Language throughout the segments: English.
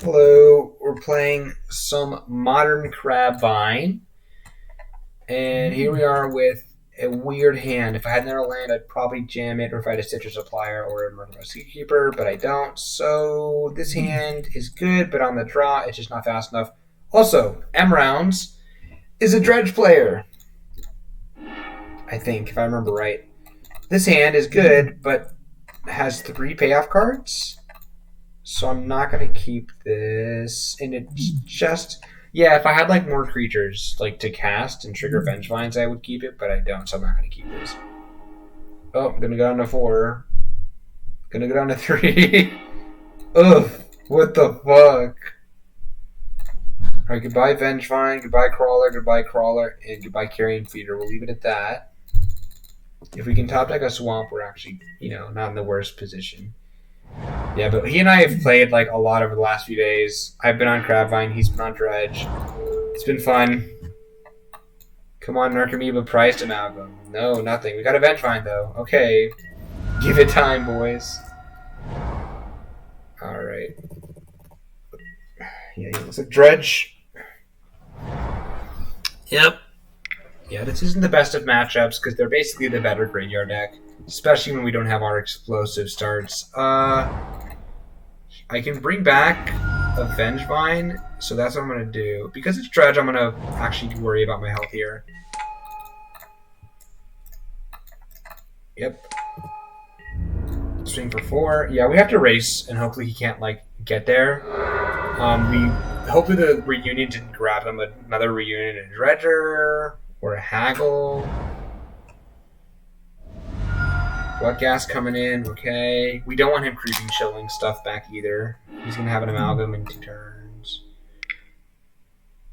Hello, we're playing some Modern Crabvine, and here we are with a weird hand. If I had another land, I'd probably jam it, or if I had a Citrus Supplier or a Murder Keeper, but I don't. So this hand is good, but on the draw, it's just not fast enough. Also, M Rounds is a Dredge player, I think, if I remember right. This hand is good, but has 3 payoff cards. So I'm not going to keep this. And it's just... Yeah, if I had like more creatures like to cast and trigger Vengevines, I would keep it, but I don't, so I'm not going to keep this. Oh, I'm going to go down to 4. Going to go down to 3. Ugh, what the fuck? Alright, goodbye Vengevine, goodbye Crawler, and goodbye Carrion Feeder. We'll leave it at that. If we can top deck a Swamp, we're actually, not in the worst position. Yeah, but he and I have played like a lot over the last few days. I've been on Crabvine, he's been on Dredge. It's been fun. Come on, Narcomoeba, prized Amalgam. No, nothing. We got a Vengevine though. Okay. Give it time, boys. Alright. Yeah, he looks like Dredge. Yep. Yeah, this isn't the best of matchups because they're basically the better graveyard deck. Especially when we don't have our explosive starts. I can bring back a Vengevine, so that's what I'm going to do. Because it's Dredge, I'm going to actually worry about my health here. Yep. Swing for 4. Yeah, we have to race, and hopefully he can't, get there. Hopefully the Reunion didn't grab him another Reunion and Dredger, or a Haggle. Bloodghast coming in, okay. We don't want him creeping, chilling stuff back either. He's going to have an Amalgam in 2 turns.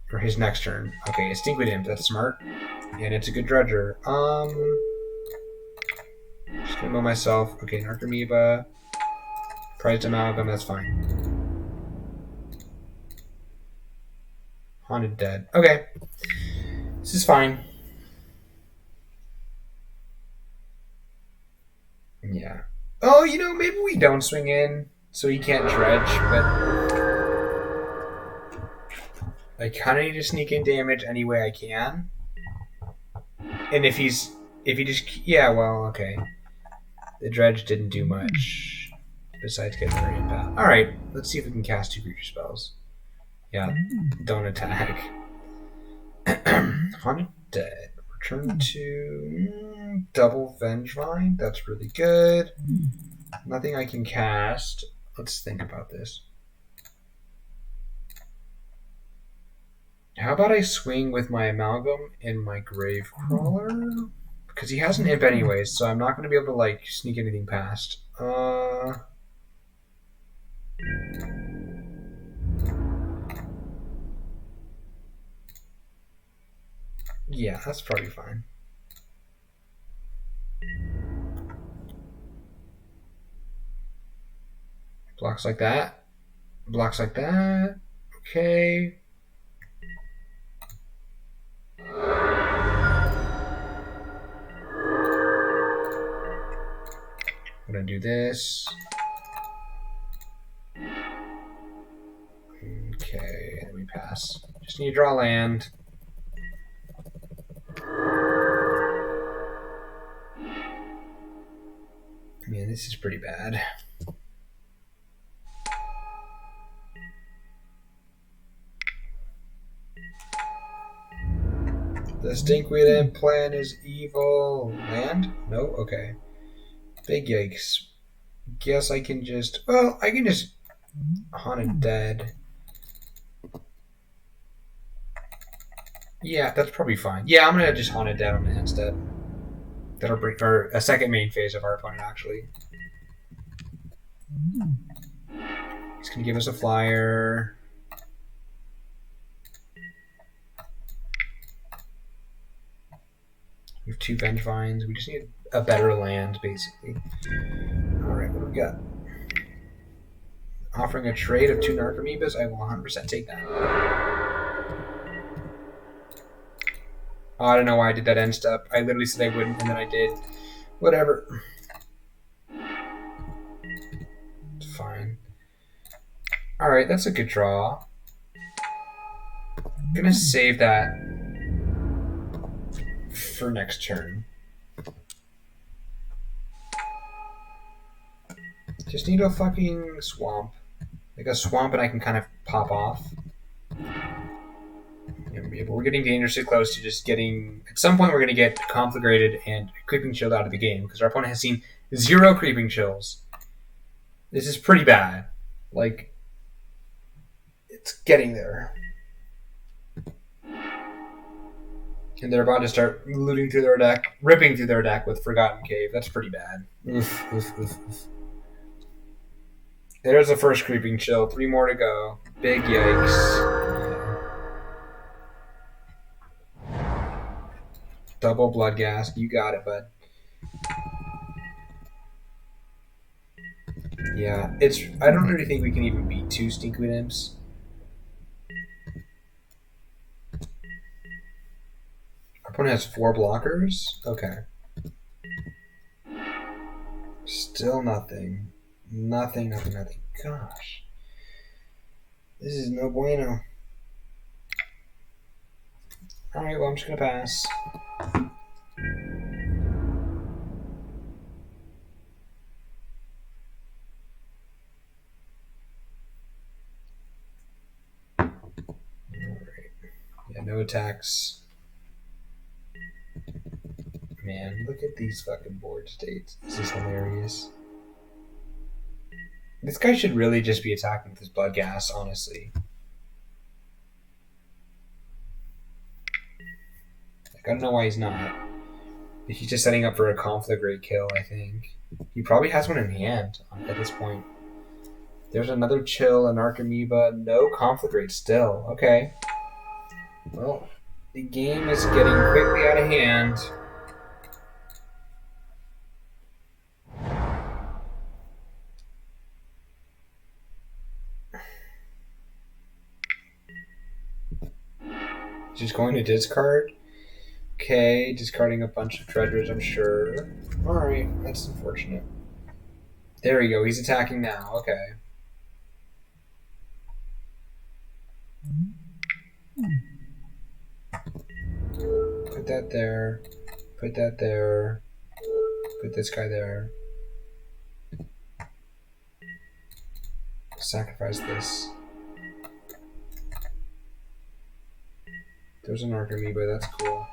For his next turn. Okay, it's Stinkweed Imp, that's smart. And it's a good Dredger. Just going to move myself. Okay, Narcomoeba. Prized Amalgam, that's fine. Haunted Dead. Okay. This is fine. Yeah. Oh, maybe we don't swing in, so he can't Dredge, but I kind of need to sneak in damage any way I can. And if he just, yeah, well, okay. The Dredge didn't do much besides getting very impact. Alright, let's see if we can cast 2 creature spells. Yeah, don't attack. Haunted Dead. Return to double Vengevine. That's really good. Nothing I can cast. Let's think about this. How about I swing with my Amalgam and my Gravecrawler? Because he has an imp anyways, so I'm not going to be able to sneak anything past. Yeah, that's probably fine. Blocks like that. Blocks like that. Okay. I'm going to do this. Okay, let me pass. Just need to draw land. Man, this is pretty bad. The Stinkweed Imp plan is evil. Land? No? Okay. Big yikes. Guess I can just... Well, I can just... Haunted Dead. Yeah, that's probably fine. Yeah, I'm going to just Haunted Dead on the instead. That'll bring... Or a second main phase of our opponent, actually. He's going to give us a flyer. We have 2 Vengevines. We just need a better land, basically. Alright, what do we got? Offering a trade of 2 Narcomoebas, I will 100% take that. Oh, I don't know why I did that end step. I literally said I wouldn't, and then I did. Whatever. Fine. Alright, that's a good draw. I'm gonna save that for next turn. Just need a fucking swamp. Like a swamp and I can kind of pop off. Yeah, but we're getting dangerously close to just getting... At some point we're going to get Conflagrated and Creeping Chill out of the game, because our opponent has seen 0 Creeping Chills. This is pretty bad. Like, it's getting there. And they're about to start looting through their deck, ripping through their deck with Forgotten Cave. That's pretty bad. Oof, oof, oof, oof. There's the first Creeping Chill. 3 more to go. Big yikes. Double Bloodghast. You got it, bud. Yeah, it's... I don't really think we can even beat 2 Stinkweed Imps. Our opponent has 4 blockers? Okay. Still nothing. Nothing. Gosh. This is no bueno. Alright, well, I'm just gonna pass. Alright. Yeah, no attacks. Man, look at these fucking board states. This is hilarious. This guy should really just be attacking with his Bloodghast, honestly. Like, I don't know why he's not. He's just setting up for a Conflagrate kill, I think. He probably has one in hand at this point. There's another Chill, an Archamoeba. No Conflagrate still. Okay. Well, the game is getting quickly out of hand. Just going to discard. Okay, discarding a bunch of treasures, I'm sure. Alright, that's unfortunate. There we go, he's attacking now. Okay. Put that there. Put that there. Put this guy there. Sacrifice this. There's an Archamoeba, that's cool.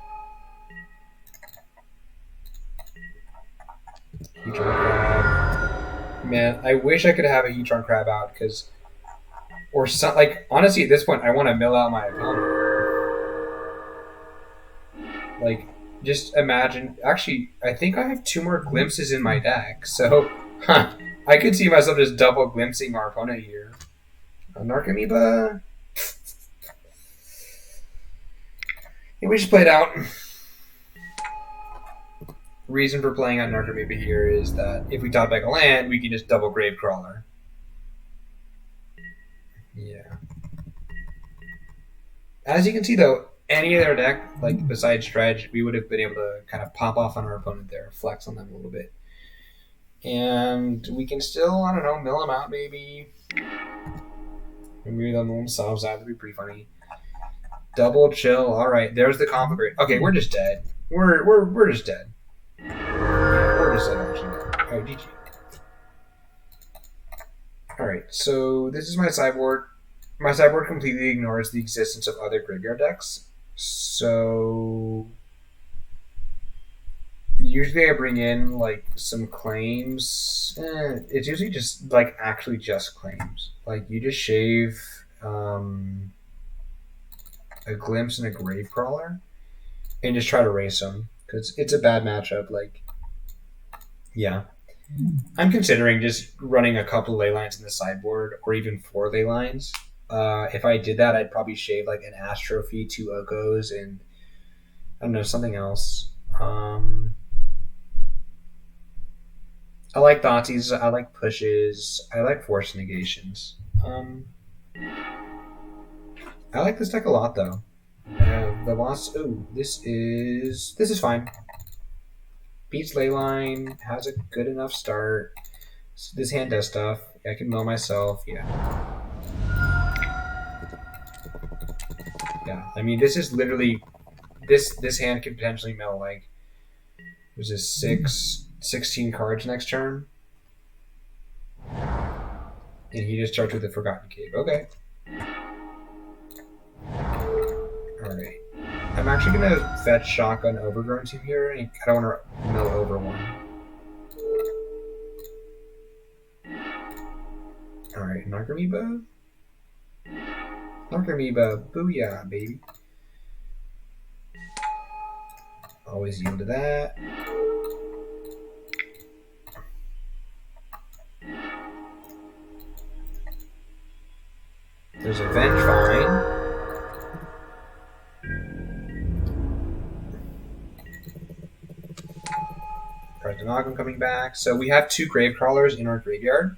Heatron Crab. Man, I wish I could have a Heatron Crab out, because... Or some, like, honestly, at this point, I want to mill out my opponent. Like, just imagine... Actually, I think I have 2 more glimpses in my deck, so... I could see myself just double glimpsing our opponent here. An Archamoeba... We just played out. Reason for playing out Archamoeba here is that if we top deck a land, we can just double Gravecrawler. Yeah. As you can see, though, any other deck, like besides Dredge, we would have been able to kind of pop off on our opponent there, flex on them a little bit. And we can still, I don't know, mill them out maybe. Maybe they'll mill themselves out. That'd be pretty funny. Double Chill. All right, there's the Conflagrate. Okay, we're just dead. We're just dead. Yeah, we're just dead actually. Oh, GG. All right, so this is my sideboard. My sideboard completely ignores the existence of other graveyard decks. So usually I bring in like some claims. It's usually just like actually just claims. Like you just shave. A Glimpse and a Gravecrawler, and just try to race them, because it's a bad matchup. Like, yeah. I'm considering just running a couple ley lines in the sideboard, or even 4 ley lines. If I did that, I'd probably shave like an Astrophy, 2 Okos, and I don't know, something else. I like Thoughtseize, I like pushes, I like Force Negations. I like this deck a lot, though. The loss. Ooh, this is fine. Beats Leyline, has a good enough start. This hand does stuff. I can mill myself. Yeah. I mean, this is literally this hand could potentially mill like was this 16 cards next turn, and he just starts with a Forgotten Cave. Okay. All right. I'm actually gonna fetch Shotgun Overgrown Team here, and I don't want to mill over one. All right, Narcomoeba. Narcomoeba, booyah, baby. Always yield to that. There's a Vengevine. Praetonogum coming back. So we have 2 Grave Crawlers in our graveyard.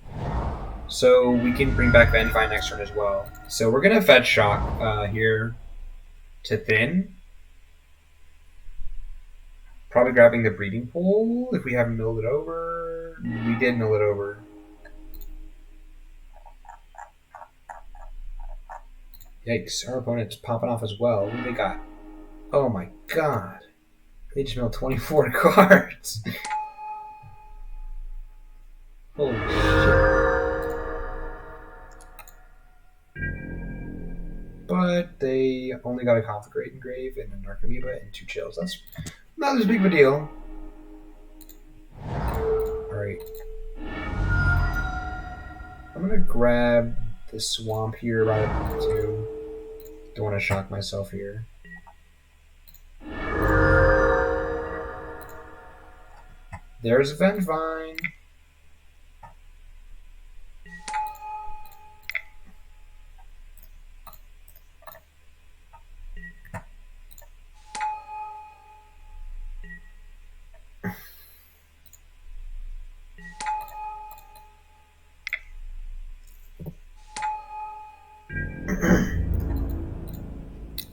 So we can bring back Vengevine next turn as well. So we're going to fetch Shock here to thin. Probably grabbing the Breeding Pool if we haven't milled it over. We did mill it over. Yikes, our opponent's popping off as well. What do they got? Oh my god. They just milled 24 cards. Holy shit. But they only got a Conflagrate Engrave and a Narcomoeba and 2 Chills. That's not as big of a deal. Alright. I'm gonna grab the Swamp here right up to. Don't want to shock myself here. There's a Vengevine.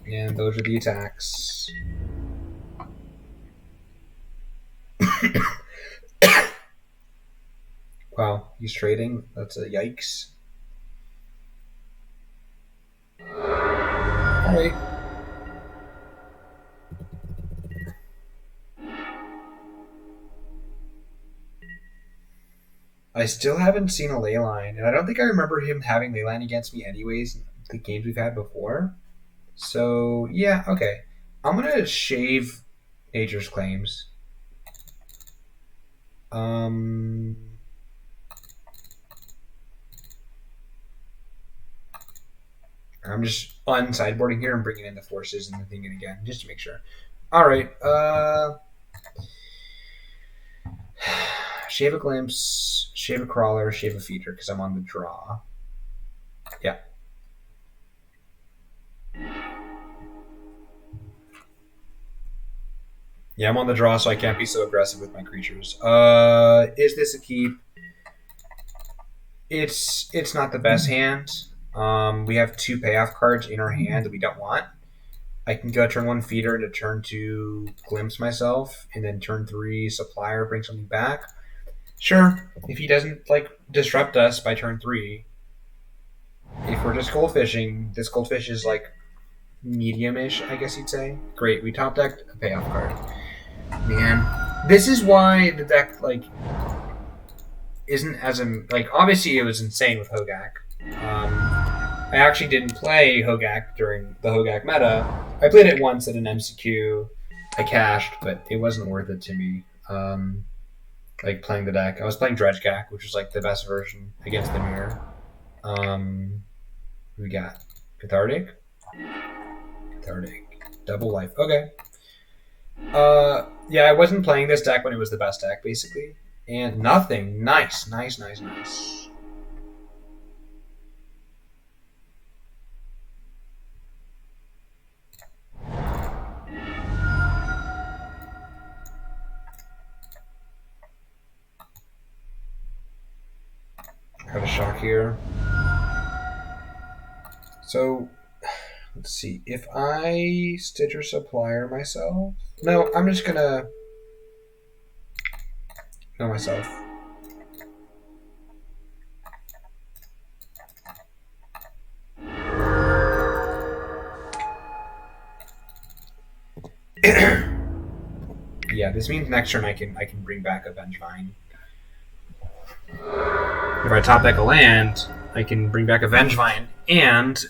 And those are the attacks. Wow, he's trading. That's a yikes. Alright. I still haven't seen a Leyline, and I don't think I remember him having Leyline against me anyways in the games we've had before. So, yeah, okay. I'm going to shave Nature's Claims. I'm just unsideboarding here and bringing in the forces and the thing again, just to make sure. All right. Shave a Glimpse, shave a Crawler, shave a Feeder because I'm on the draw. Yeah. Yeah, I'm on the draw, so I can't be so aggressive with my creatures. Is this a keep? It's not the best hand. We have 2 payoff cards in our hand that we don't want. I can go turn 1 Feeder into turn 2 Glimpse myself, and then turn 3 Supplier, bring something back. Sure, if he doesn't like disrupt us by turn 3, if we're just goldfishing, this goldfish is like medium-ish, I guess you'd say. Great, we top decked a payoff card. Man, this is why the deck like isn't as like obviously it was insane with Hogak. I actually didn't play Hogak during the Hogak meta. I played it once at an MCQ. I cashed, but it wasn't worth it to me. Like playing the deck, I was playing Dredgegak, which was like the best version against the mirror. We got Cathartic, Double Life. Okay. Yeah, I wasn't playing this deck when it was the best deck, basically. And nothing. Nice. Got a shock here. So, let's see. If I Stitcher Supplier myself... No, I'm just gonna... Know myself. Yeah, this means next turn I can bring back a Vengevine. If I top deck a land, I can bring back a Vengevine and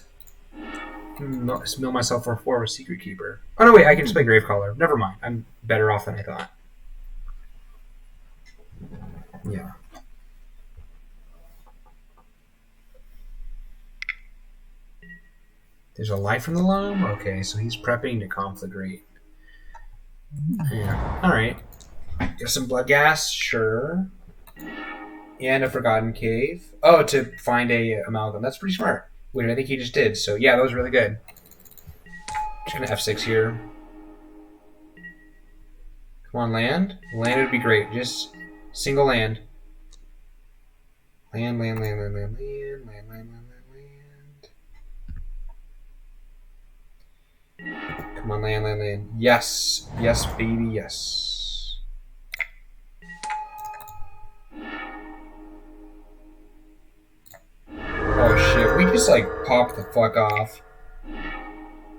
mill myself for 4 with Secret Keeper. Oh no, wait, I can just play Gravecaller. Never mind. I'm better off than I thought. Yeah. There's a Life from the Loam? Okay, so he's prepping to Conflagrate. Yeah. Alright. Get some Blood Gas? Sure. And a Forgotten Cave. Oh, to find a Amalgam. That's pretty smart. Which I think he just did. So yeah, that was really good. Just gonna F6 here. Come on, land. Land would be great. Just single land. Land. Come on, land. Yes. Yes, baby, yes. Oh shit, we just like popped the fuck off.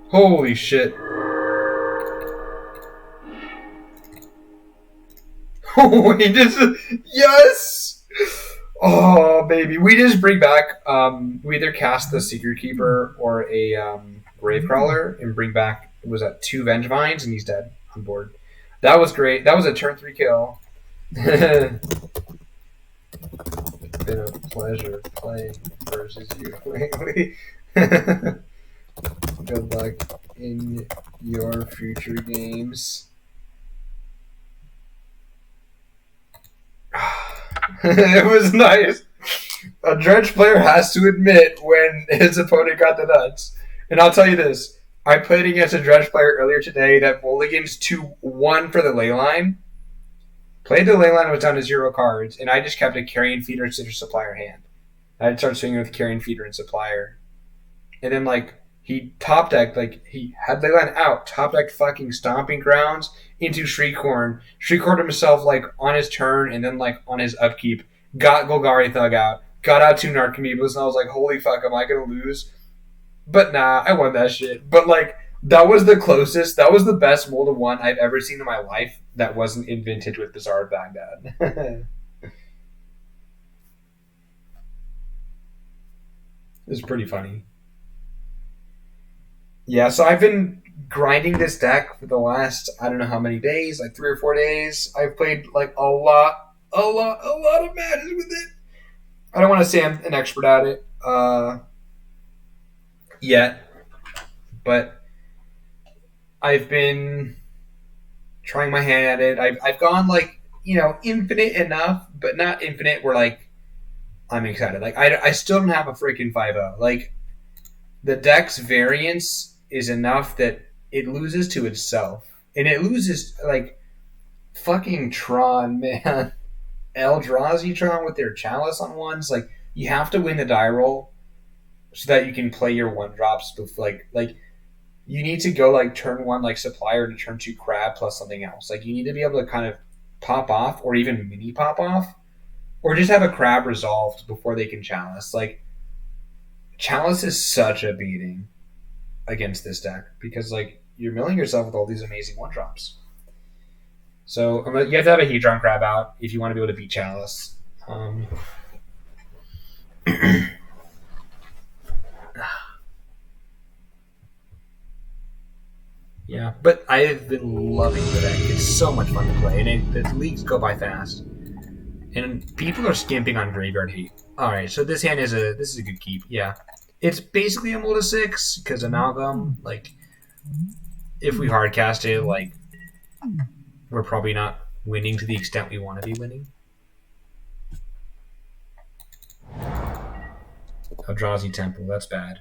Holy shit. Oh, we just, yes! Oh, baby. We just bring back, we either cast the Secret Keeper or a Gravecrawler and bring back, was that 2 Vengevines, and he's dead on board. That was great. That was a turn 3 kill. Been a pleasure playing versus you lately. Good luck in your future games. It was nice. A Dredge player has to admit when his opponent got the nuts. And I'll tell you this. I played against a Dredge player earlier today that mulligans 2-1 for the Leyline. Played the Leyline, was down to 0 cards, and I just kept a Carrion Feeder and Citrus Supplier hand. I'd start swinging with Carrion Feeder and Supplier. And then, like, he top decked, like, he had Leyline out, top decked fucking Stomping Grounds into Shriekhorn. Shriekhorn himself, like, on his turn, and then, like, on his upkeep, got Golgari Thug out, got out 2 Narcomoebas, and I was like, holy fuck, am I gonna lose? But nah, I won that shit. But, like, that was the closest, that was the best Mold of 1 I've ever seen in my life that wasn't in Vintage with Bazaar of Baghdad. It was pretty funny. Yeah, so I've been grinding this deck for the last, I don't know how many days, like 3 or 4 days. I've played like a lot of matches with it. I don't want to say I'm an expert at it yet, but I've been trying my hand at it. I've gone like, infinite enough, but not infinite where like I'm excited. Like I still don't have a freaking 5-0. Like the deck's variance is enough that it loses to itself. And it loses, like, fucking Tron, man. Eldrazi Tron with their Chalice on ones. Like, you have to win the die roll so that you can play your 1-drops with, like, you need to go, like, turn 1, like, Supplier to turn 2 Crab plus something else. Like, you need to be able to kind of pop off or even mini pop off or just have a Crab resolved before they can Chalice. Like, Chalice is such a beating against this deck because like you're milling yourself with all these amazing 1-drops. So you have to have a Hedron Crab out if you want to be able to beat Chalice. Yeah, but I've been loving the deck. It's so much fun to play, and the leagues go by fast. And people are skimping on Graveyard Hate. All right, so this hand is a good keep. Yeah. It's basically a Mold of 6 because Amalgam, like, if we hardcast it, like, we're probably not winning to the extent we want to be winning. Eldrazi Temple, that's bad.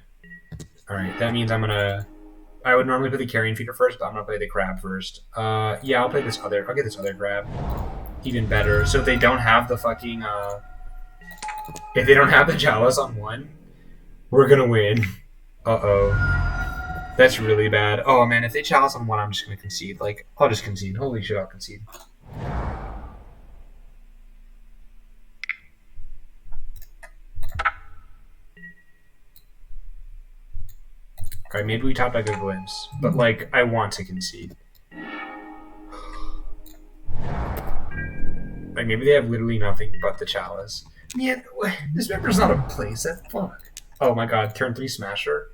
Alright, that means I would normally play the Carrion Feeder first, but I'm going to play the Crab first. Yeah, I'll get this other Crab. Even better. So if they don't have the fucking, if they don't have the Chalice on 1, we're gonna win. Uh-oh. That's really bad. Oh, man, if they Chalice on 1, I'm just gonna concede. Like, I'll just concede. Holy shit, I'll concede. Okay, maybe we top deck a Glimpse. But, like, I want to concede. Like, maybe they have literally nothing but the Chalice. Yeah, this member's not a playset. Fuck. Oh my god, turn 3 Smasher.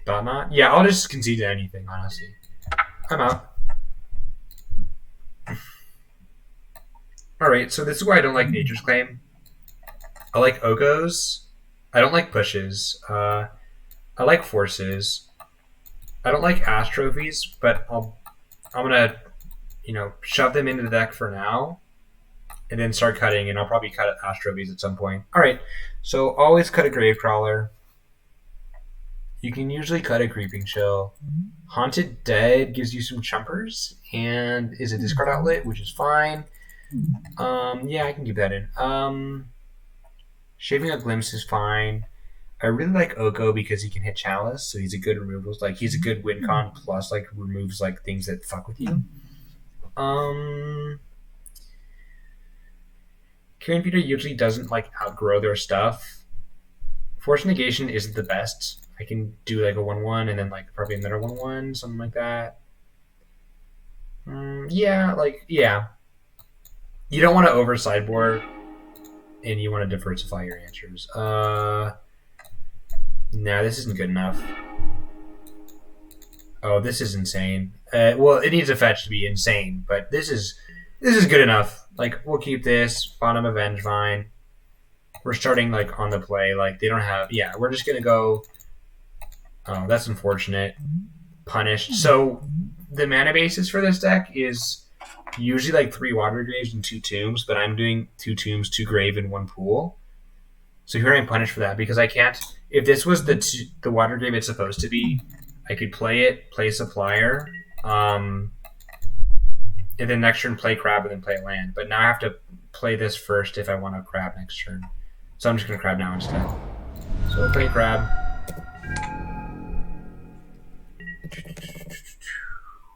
Thought not? Yeah, I'll just concede to anything, honestly. I'm out. Alright, so this is why I don't like Nature's Claim. I like Ogos. I don't like pushes. I like forces. I don't like Ash trophies, but I'm gonna, shove them into the deck for now, and then start cutting, and I'll probably cut Ash trophies at some point. All right, so always cut a Gravecrawler. You can usually cut a Creeping Chill. Haunted Dead gives you some chumpers, and is a discard outlet, which is fine. Yeah, I can keep that in. Shaving a Glimpse is fine. I really like Oko because he can hit Chalice, so he's a good removals. Like, he's a good win con, plus, like, removes, like, things that fuck with you. Kieran Peter usually doesn't, like, outgrow their stuff. Force Negation isn't the best. I can do, like, a 1-1 and then, like, probably another 1-1, something like that. Yeah. You don't want to over-sideboard, and you want to diversify your answers. No, this isn't good enough. Oh, this is insane. Well, it needs a fetch to be insane, but this is good enough. Like, we'll keep this. Bottom of Vengevine. We're starting, like, on the play. Like, they don't have... Yeah, we're just going to go... Oh, that's unfortunate. Punished. So, the mana basis for this deck is usually, like, 3 Water Graves and 2 Tombs, but I'm doing 2 Tombs, 2 Grave, and 1 Pool. So here I'm punished for that, because I can't... If this was the Water Grave it's supposed to be, I could play it, play Supplier, and then next turn play Crab, and then play land. But now I have to play this first if I want to Crab next turn. So I'm just going to Crab now instead. So we'll play Crab.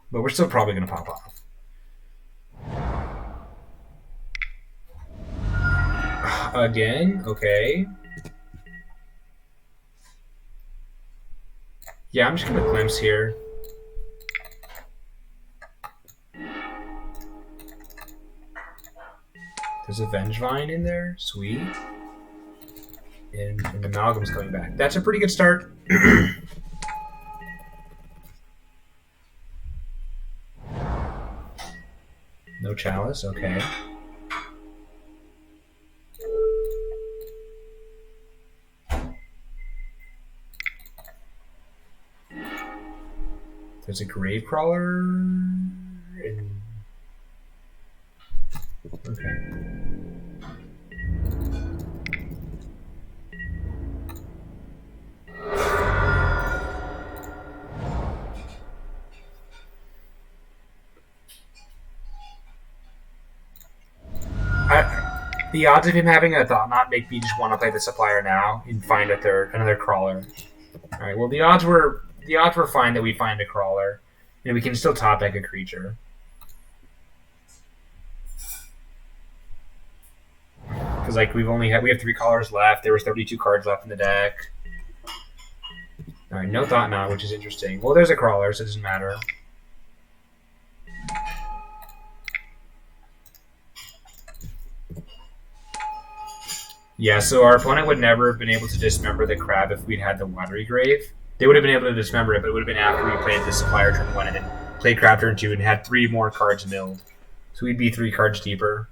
But we're still probably going to pop off. Again? Okay. Yeah, I'm just going to Glimpse here. There's a Vengevine in there. Sweet. And Amalgam's coming back. That's a pretty good start. No Chalice, okay. There's a Gravecrawler. And... Okay. The odds of him having a Thought Knot make me just want to play the Supplier now and find another Crawler. All right. Well, the odds were fine that we find a Crawler, and we can still top deck a creature. Because like we have 3 Crawlers left. There was 32 cards left in the deck. All right. No Thought Knot, which is interesting. Well, there's a Crawler, so it doesn't matter. Yeah, so our opponent would never have been able to dismember the Crab if we'd had the Watery Grave. They would have been able to dismember it, but it would have been after we played the Supplier turn 1 and then played Crab turn 2 and had 3 more cards milled. So we'd be 3 cards deeper.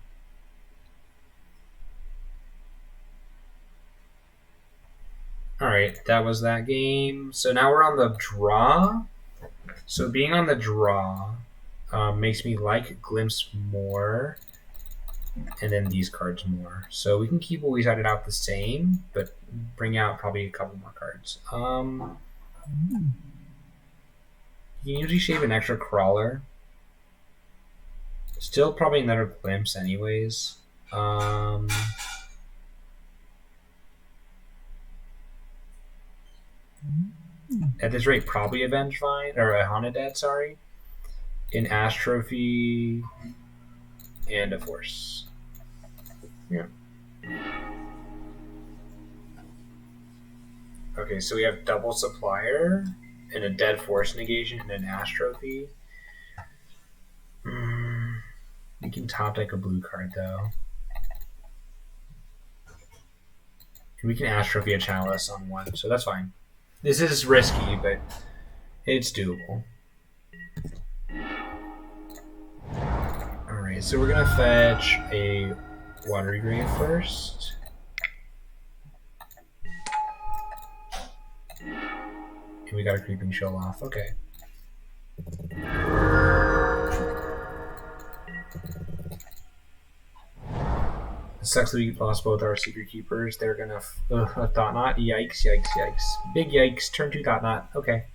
Alright, that was that game. So now we're on the draw. So being on the draw makes me like Glimpse more. And then these cards more. So we can keep what we started out the same, but bring out probably a couple more cards. You can usually shave an extra Crawler. Still probably another Glimpse anyways. At this rate, probably a Vengevine, or a Haunted Dead, sorry. An Ash Trophy, and a Force. Yeah. Okay, so we have double Supplier, and a dead force negation and an astrophy. We can top deck a blue card though. And we can astrophy a chalice on one, so that's fine. This is risky, but it's doable. Alright, so we're gonna fetch a Watery Grave first. And we got a Creeping Chill off. Okay. It sucks that we lost both our Secret Keepers. They're gonna Thought Knot. Yikes, yikes, yikes. Big yikes. Turn 2 Thought Knot. Okay.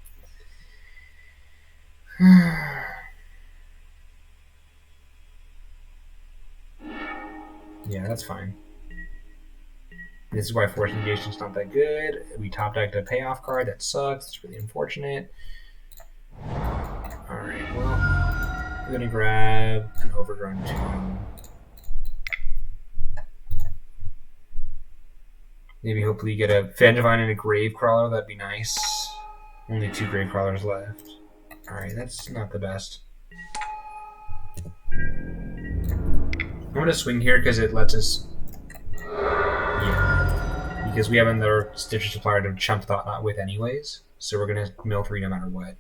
Yeah, that's fine. This is why Force Negation is not that good. We top decked a payoff card. That sucks. It's really unfortunate. Alright, well, we're going to grab an Overgrown Tomb. Maybe hopefully get a Vengevine and a Gravecrawler. That'd be nice. Only 2 Gravecrawlers left. Alright, that's not the best. I'm going to swing here because it lets us... Yeah. Because we have another Stitcher Supplier to chump Thought Knot with anyways. So we're going to mill 3 no matter what.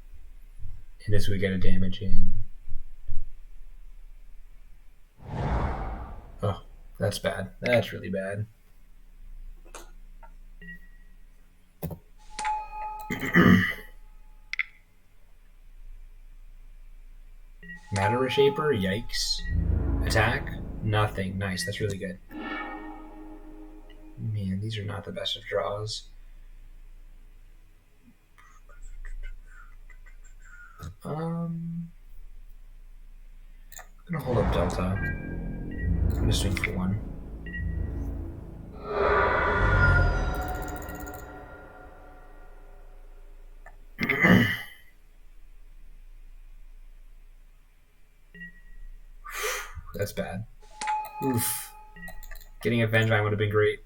And this we get a damage in. Oh, that's bad. That's really bad. Matter Reshaper, yikes. Attack, nothing. Nice, that's really good. Man, these are not the best of draws. I'm gonna hold up Delta. I'm gonna swing for 1. That's bad. Oof. Getting a Vengevine would have been great.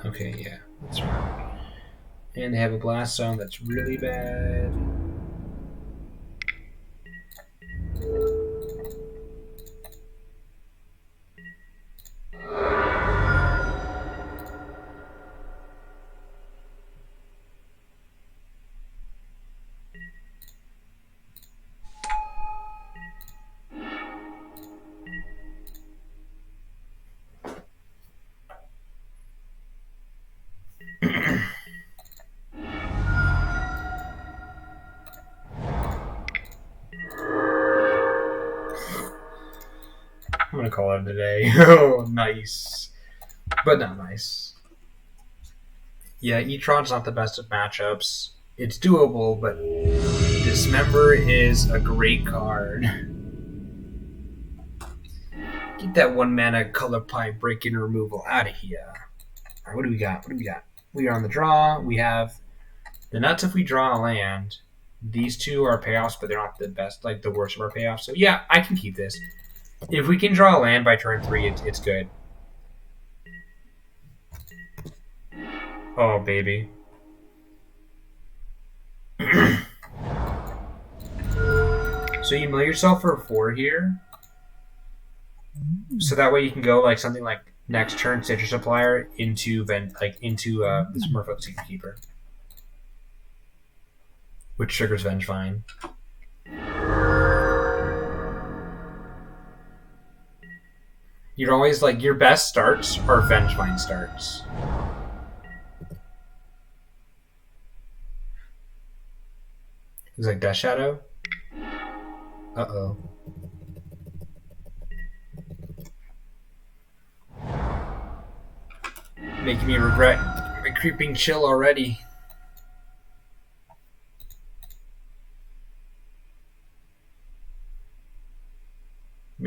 Okay, yeah, that's right. And they have a Blast Zone that's really bad. I'm gonna call it a day. Oh, nice. But not nice. Yeah, E-Tron's not the best of matchups. It's doable, but Dismember is a great card. Get that 1 mana Color Pipe Break-In Removal out of here. Alright, what do we got? What do we got? We are on the draw. We have the nuts if we draw a land. These 2 are payoffs, but they're not the best, like the worst of our payoffs. So yeah, I can keep this. If we can draw a land by turn 3, it's good. Oh, baby. So you mill yourself for a 4 here. So that way you can go like something like next turn Stitcher Supplier into this Merfolk Secret Keeper. Which triggers Vengevine. You're always like, your best starts are Vengevine starts. He's like Death Shadow. Uh-oh. Making me regret my Creeping Chill already.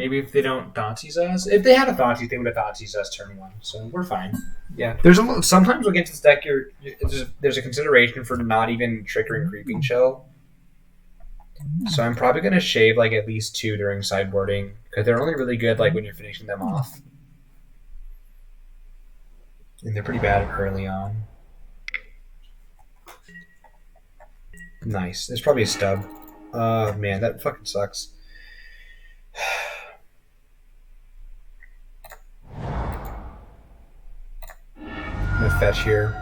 Maybe if they don't Thoughtseize us. If they had a Thoughtseize, they would have Thoughtseized us turn 1. So we're fine. Yeah. Sometimes against this deck, there's a consideration for not even triggering Creeping Chill. So I'm probably going to shave like at least 2 during sideboarding. Because they're only really good like when you're finishing them off. And they're pretty bad early on. Nice. There's probably a stub. Man, that fucking sucks. I'm gonna fetch here.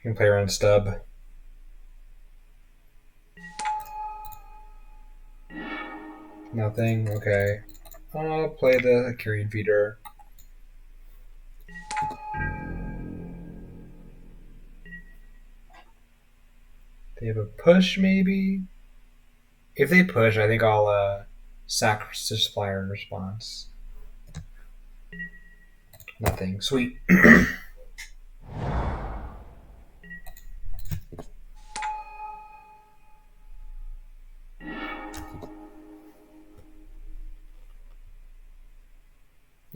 Can play around stub. Nothing. Okay. I'll play the Carrion Feeder. They have a push, maybe? If they push, I think I'll sacrifice Supplier in response. Nothing. Sweet.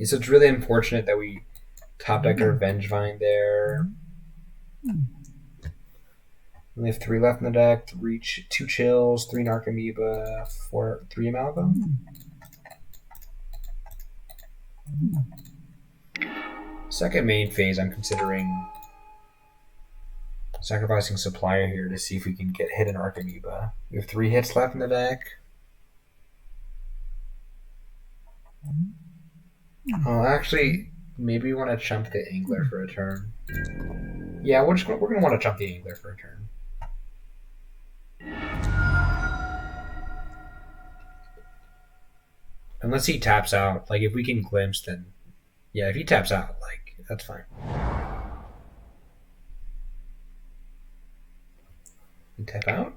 So it's really unfortunate that we top decked our Vengevine there. We have 3 left in the deck. 2 Chills, 3 Narcomoeba, 3 Amalgam. Second main phase, I'm considering sacrificing Supplier here to see if we can hit an Archamoeba. We have 3 hits left in the deck. Oh, actually, maybe we want to chump the Angler for a turn. Yeah, we're gonna want to chump the Angler for a turn. Unless he taps out. Like, if we can glimpse, then... Yeah, if he taps out, like, that's fine. You tap out?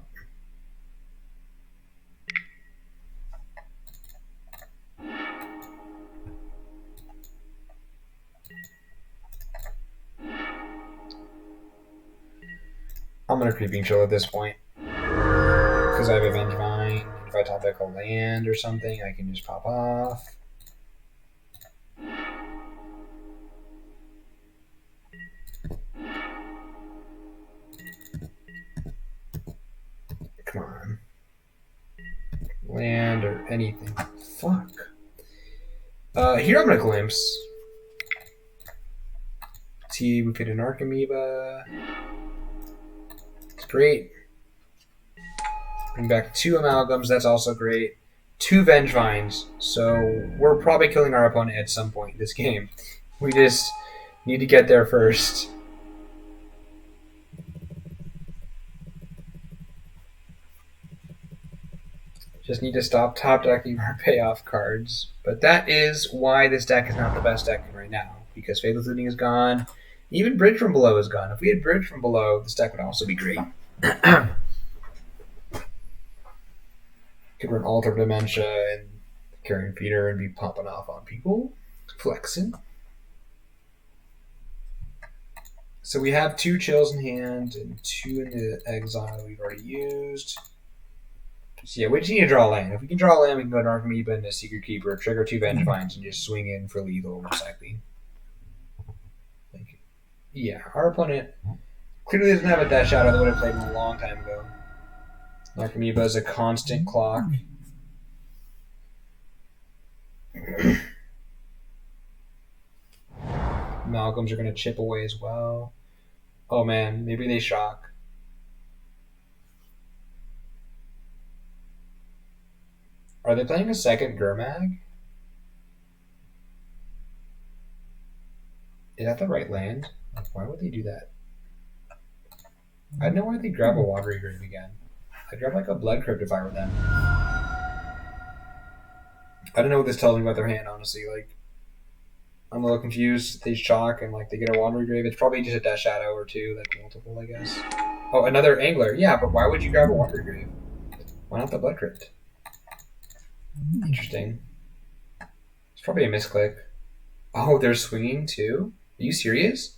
I'm gonna Creeping Chill at this point. Because I have a Vengevine. If I top deck a land or something, I can just pop off. Come on. Land or anything. Fuck. Here I'm gonna Glimpse. See, we fit an Archamoeba. It's great. Bring back 2 Amalgams, that's also great. 2 Vengevines, so we're probably killing our opponent at some point in this game. We just need to get there first. Just need to stop top decking our payoff cards. But that is why this deck is not the best deck right now. Because Faithless Looting is gone. Even Bridge from Below is gone. If we had Bridge from Below, this deck would also be great. Could run Altar of Dementia and Carrion Feeder and be pumping off on people. Flexing. So we have 2 Chills in hand and 2 in the exile we've already used. So yeah, we just need to draw a land. If we can draw a land, we can go to Archamoeba and a Secret Keeper, trigger 2 Vengevines, and just swing in for lethal, most likely. Yeah, our opponent clearly doesn't have a Death Shadow that would have played him a long time ago. Narcomoeba is a constant clock. Amalgams are going to chip away as well. Oh man, maybe they shock. Are they playing a second Gurmag? Is that the right land? Like, why would they do that? I don't know why they grab a Watery Grave again. I'd grab like a Blood Crypt if I were them. I don't know what this tells me about their hand, honestly. Like, I'm a little confused. They shock and like they get a Watery Grave. It's probably just a Death Shadow or 2, like multiple, I guess. Oh, another Angler. Yeah, but why would you grab a Watery Grave? Why not the Blood Crypt? Interesting. It's probably a misclick. Oh, they're swinging too? Are you serious?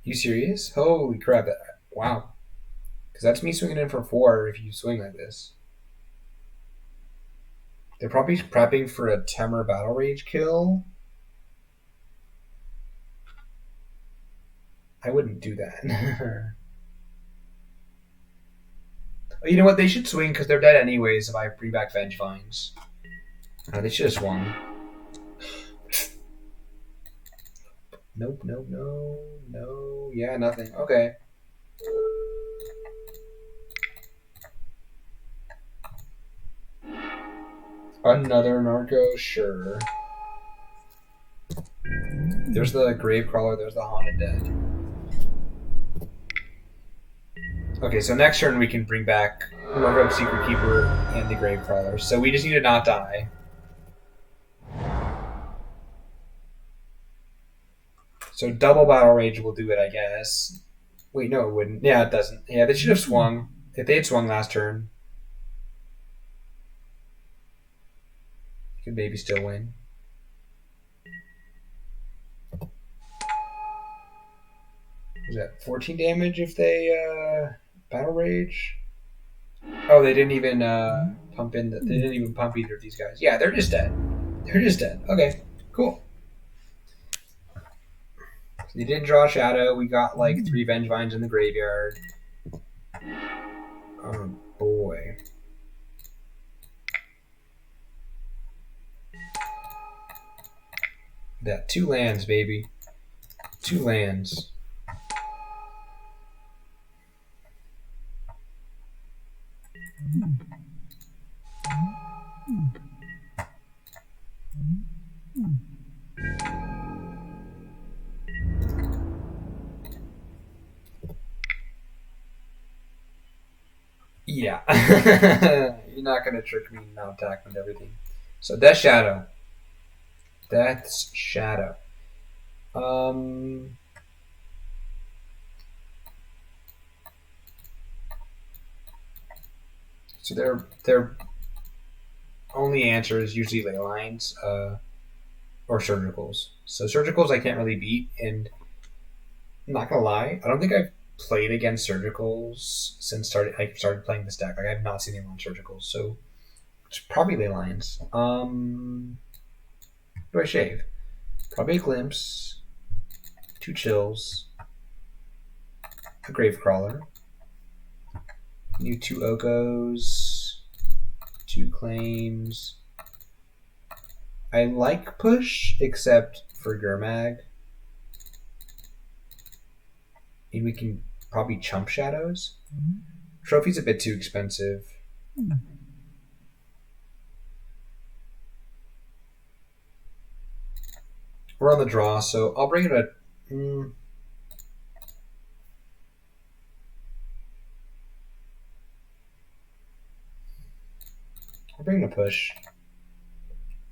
You serious? Holy crap. Wow. Because that's me swinging in for 4 if you swing like this. They're probably prepping for a Temur Battle Rage kill. I wouldn't do that. You know what? They should swing because they're dead anyways if I bring back Vengevines. They should have swung. Nope, nope, no. Yeah, nothing. Okay. Another Narco? Sure. There's the Gravecrawler, there's the Haunted Dead. Okay, so next turn we can bring back Murloc Secret Keeper and the Gravecrawler. So we just need to not die. So double Battle Rage will do it, I guess. Wait, no, it wouldn't. Yeah, it doesn't. Yeah, they should have swung. If they had swung last turn, you could maybe still win. Was that 14 damage if they Battle Rage? Oh, they didn't even pump in. They didn't even pump either of these guys. Yeah, they're just dead. They're just dead. Okay, cool. So they did draw a shadow. We got like 3 Vengevines in the graveyard. Oh boy. That 2 lands, baby. 2 lands. Yeah. You're not going to trick me not attacking with everything. So Death Shadow. Death's Shadow. So their only answer is usually ley lines or surgicals. So surgicals I can't really beat, and I'm not gonna lie, I don't think I've played against surgicals since I started playing this deck. Like I've not seen anyone on surgicals, so it's probably ley lines. What do I shave? Probably a glimpse, 2 chills, a Gravecrawler, new 2 Okos, 2 claims. I like push, except for Gurmag. And we can probably chump shadows. Trophy's a bit too expensive. We're on the draw, so I'll bring it a... I'll bring it a push.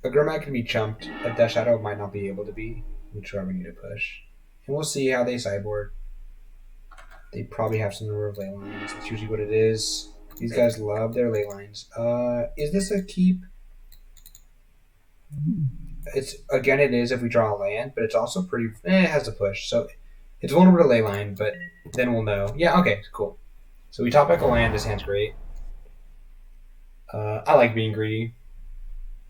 A Gurmag can be chumped. A Death Shadow might not be able to be, which is why we need to push. And we'll see how they sideboard. They probably have some number of ley lines. That's usually what it is. These guys love their ley lines. Is this a keep? It's again, it is if we draw a land, but it's also pretty. It has a push, so it's vulnerable to ley line. But then we'll know. Yeah, okay, cool. So we top deck a land. This hand's great. I like being greedy.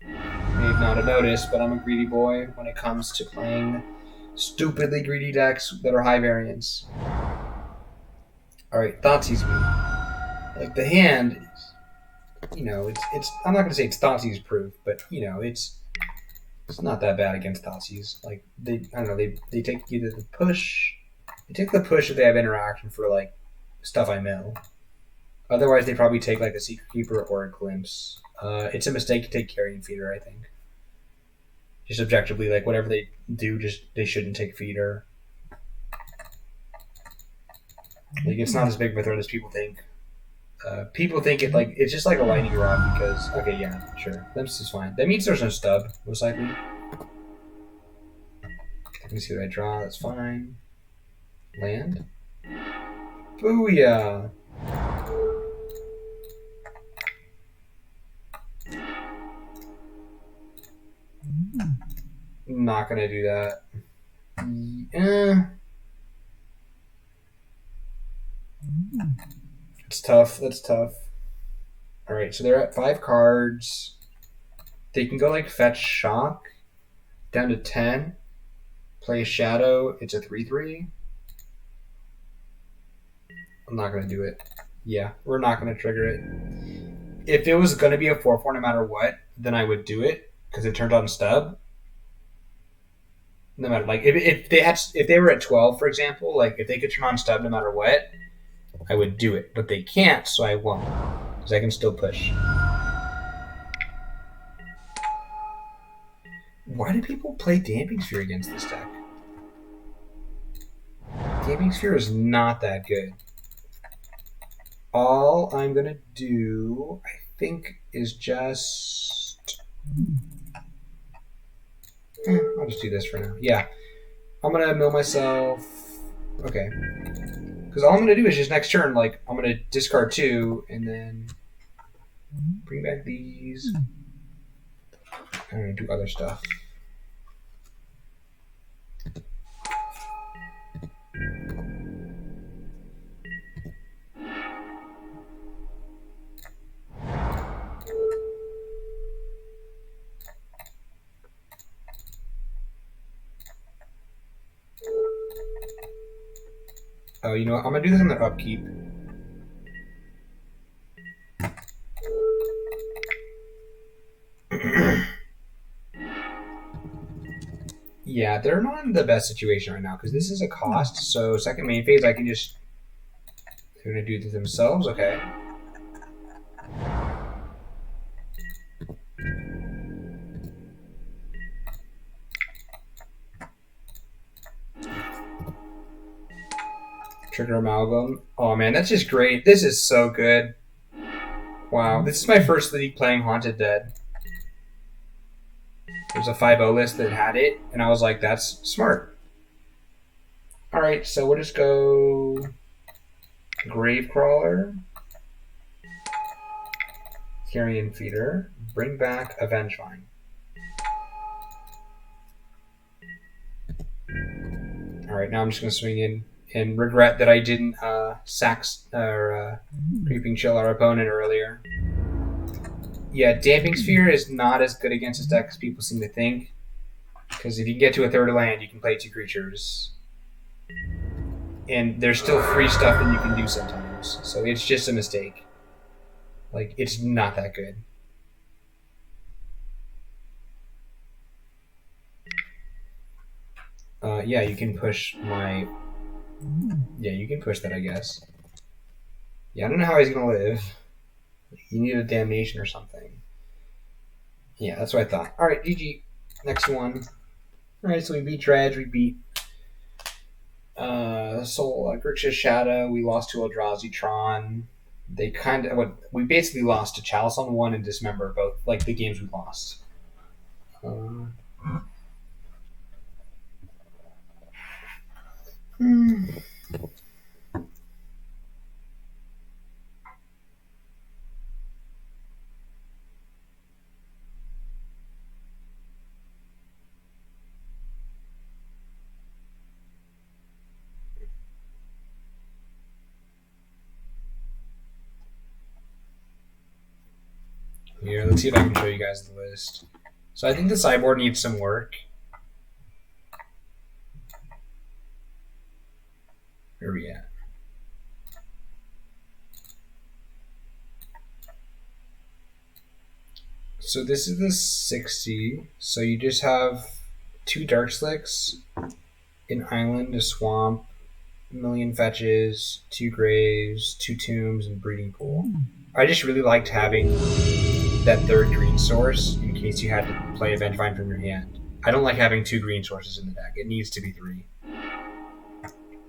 May not have noticed, but I'm a greedy boy when it comes to playing stupidly greedy decks that are high variance. All right, Thoughtseize me. Like the hand, you know, it's. I'm not gonna say it's Thoughtseize proof, but you know, it's not that bad against Thoughtseize. Like I don't know, they take either the push. They take the push if they have interaction for like stuff I mill. Otherwise, they probably take like a Secret Keeper or a Glimpse. It's a mistake to take Carrying Feeder, I think. Just objectively, like whatever they do, just they shouldn't take Feeder. Like it's not as big of a threat as people think. People think it's just like a lightning rod because okay, yeah, sure, Glimpse is fine. That means there's no stub, most likely. Let me see what I draw. That's fine. Land. Booyah! Not gonna do that. It's tough. That's tough. All right, so they're at 5 cards. They can go like fetch shock down to 10, play shadow. It's a 3/3. I'm not gonna do it. Yeah, we're not gonna trigger it. If it was gonna be a 4/4 no matter what, then I would do it because it turned on stub. No matter like if they were at 12, for example, like if they could turn on stub no matter what, I would do it. But they can't, so I won't because I can still push. Why do people play Damping Sphere against this deck? Damping Sphere is not that good. All I'm gonna do, I think, is just. I'll just do this for now. Yeah. I'm gonna mill myself. Okay. Because all I'm gonna do is just next turn, like, I'm gonna discard 2 and then bring back these. I'm gonna do other stuff. Oh, you know what? I'm gonna do this on their upkeep. Yeah, they're not in the best situation right now because this is a cost. So second main phase, I can just. They're gonna do it themselves. Okay. Trigger Amalgam. Oh man, that's just great. This is so good. Wow, this is my first league playing Haunted Dead. There's a 5-0 list that had it, and I was like, that's smart. Alright, so we'll just go Gravecrawler, Carrion Feeder, bring back Avengevine. Alright, now I'm just going to swing in and regret that I didn't Creeping Chill our opponent earlier. Yeah, Damping Sphere is not as good against this deck as people seem to think. Because if you get to a third land, you can play 2 creatures. And there's still free stuff that you can do sometimes. So it's just a mistake. Like, it's not that good. Yeah, you can push my... Yeah, you can push that, I guess. Yeah, I don't know how he's going to live. You need a damnation or something. Yeah, that's what I thought. Alright, GG. Next one. Alright, so we beat Dredge, we beat Grixis Shadow, we lost to Eldrazi Tron. We basically lost to Chalice on 1 and Dismember, both, like, the games we lost. Here, let's see if I can show you guys the list. So I think the sideboard needs some work. Where are we at? So this is the 60. So you just have 2 Dark Slicks, an island, a swamp, a million fetches, 2 graves, 2 tombs, and breeding pool. I just really liked having that 3rd green source in case you had to play Avengevine from your hand. I don't like having 2 green sources in the deck. It needs to be 3.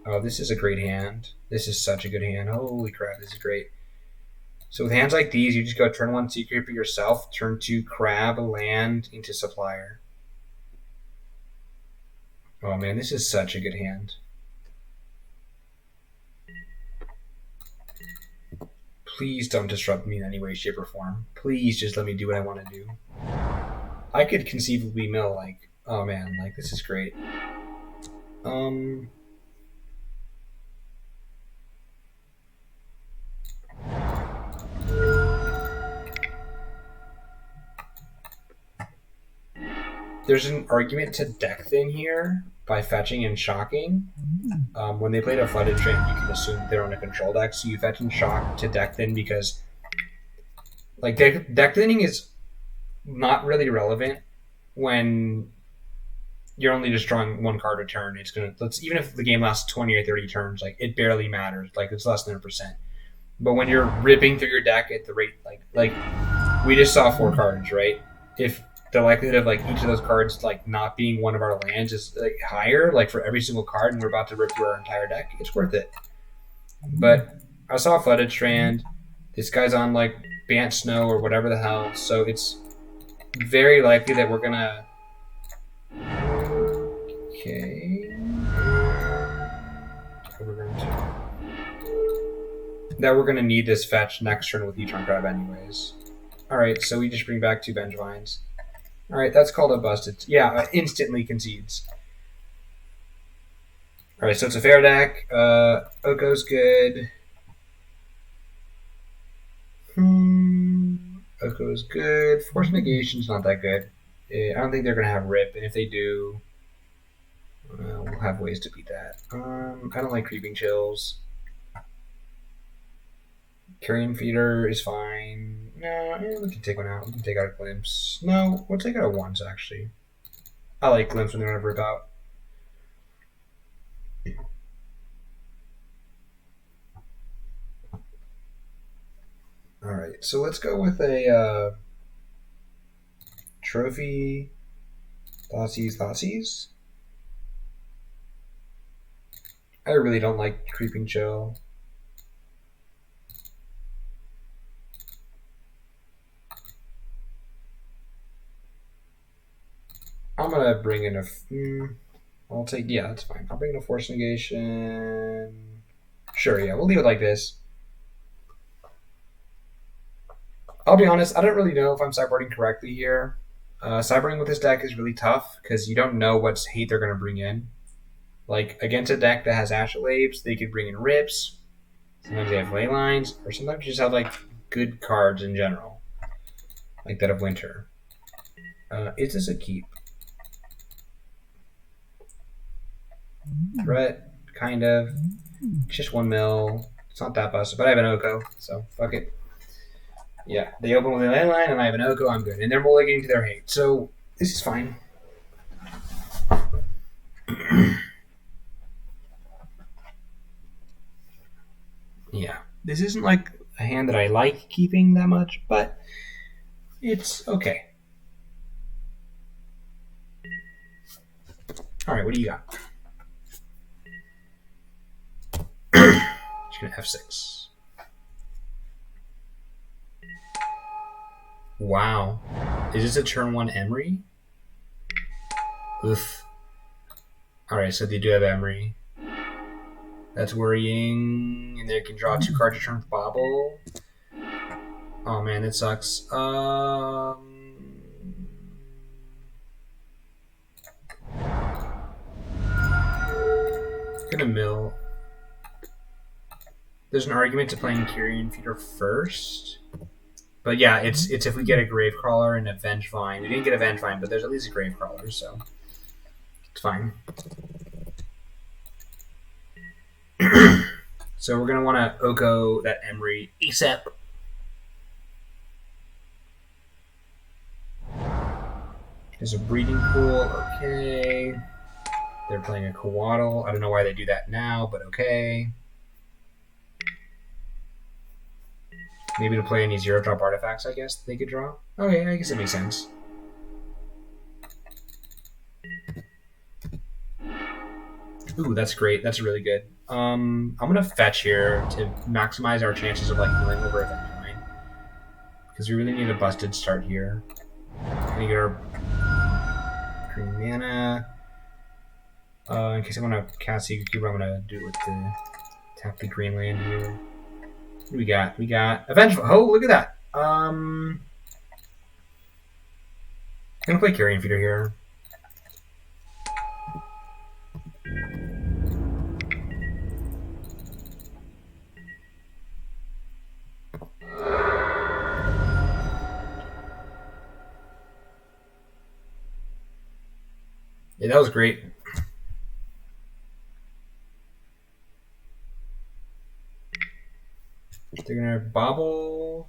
Oh, this is a great hand. This is such a good hand. Holy crap, this is great. So with hands like these, you just go turn 1 Secret for yourself, turn 2 Crab, land into Supplier. Oh man, this is such a good hand. Please don't disrupt me in any way, shape, or form. Please just let me do what I want to do. I could conceivably mill, like, oh man, like, this is great. there's an argument to deck thin here by fetching and shocking. When they played a Flooded Train, you can assume they're on a control deck, so you fetch and shock to deck thin because like deck thinning is not really relevant when you're only just drawing one card a turn. It's gonna even if the game lasts 20 or 30 turns, like it barely matters. Like it's less than 1%. But when you're ripping through your deck at the rate like we just saw 4 cards, right? If the likelihood of like each of those cards like not being one of our lands is like higher, like for every single card, and we're about to rip through our entire deck, it's worth it. But I saw Flooded Strand. This guy's on like Bant Snow or whatever the hell, so it's very likely that we're gonna. Okay. We're gonna need this fetch next turn with Etron Crab anyways. Alright, so we just bring back 2 Vengevines. Alright, that's called a busted. Yeah, instantly concedes. Alright, so it's a fair deck. Oko's good. Oko's good. Force Negation's not that good. I don't think they're gonna have Rip, and if they do, we'll have ways to beat that. I don't like Creeping Chills. Carrion Feeder is fine. No, we can take one out. We can take out a Glimpse. No, we'll take out a Once, actually. I like Glimpse when they're going to rip out. Alright, so let's go with a Trophy Thoughtseize. I really don't like Creeping Chill. I'm gonna bring in a. I'll take. Yeah, that's fine. I'll bring in a Force Negation. Sure, yeah, we'll leave it like this. I'll be honest, I don't really know if I'm sideboarding correctly here. Sideboarding with this deck is really tough because you don't know what hate they're gonna bring in. Like against a deck that has Ashlabes, they could bring in Rips. Sometimes they have Ley Lines, or sometimes you just have like good cards in general, like that of Winter. Is this a keep? Threat, kind of. It's just 1 mil. It's not that busted, but I have an Oko, so fuck it. Yeah, they open with a landline, and I have an Oko. I'm good, and they're mulliganing to their hate, so this is fine. Yeah, this isn't like a hand that I like keeping that much, but it's okay. All right, what do you got? Just gonna F6. Wow, is this a turn 1 Emery? Oof. All right, so they do have Emery. That's worrying, and they can draw 2 cards a turn with Bobble. Oh man, that sucks. Gonna mill. There's an argument to playing Carrion Feeder first. But yeah, it's if we get a Gravecrawler and a Vengevine. We didn't get a Vengevine, but there's at least a Gravecrawler, so it's fine. So we're gonna want to Oko that Emery ASAP. There's a Breeding Pool, okay. They're playing a Coatl. I don't know why they do that now, but okay. Maybe to play any 0-drop artifacts, I guess, they could draw. Okay, I guess it makes sense. Ooh, that's great. That's really good. I'm gonna fetch here to maximize our chances of like healing over a Vengevine. Because we really need a busted start here. Gonna get our green mana. In case I want to cast Secret Cube, I'm gonna do it with the tap the green land here. What do we got? We got a Vengevine. Oh, look at that. I'm gonna play Carrion Feeder here. Yeah, that was great. They're gonna bobble.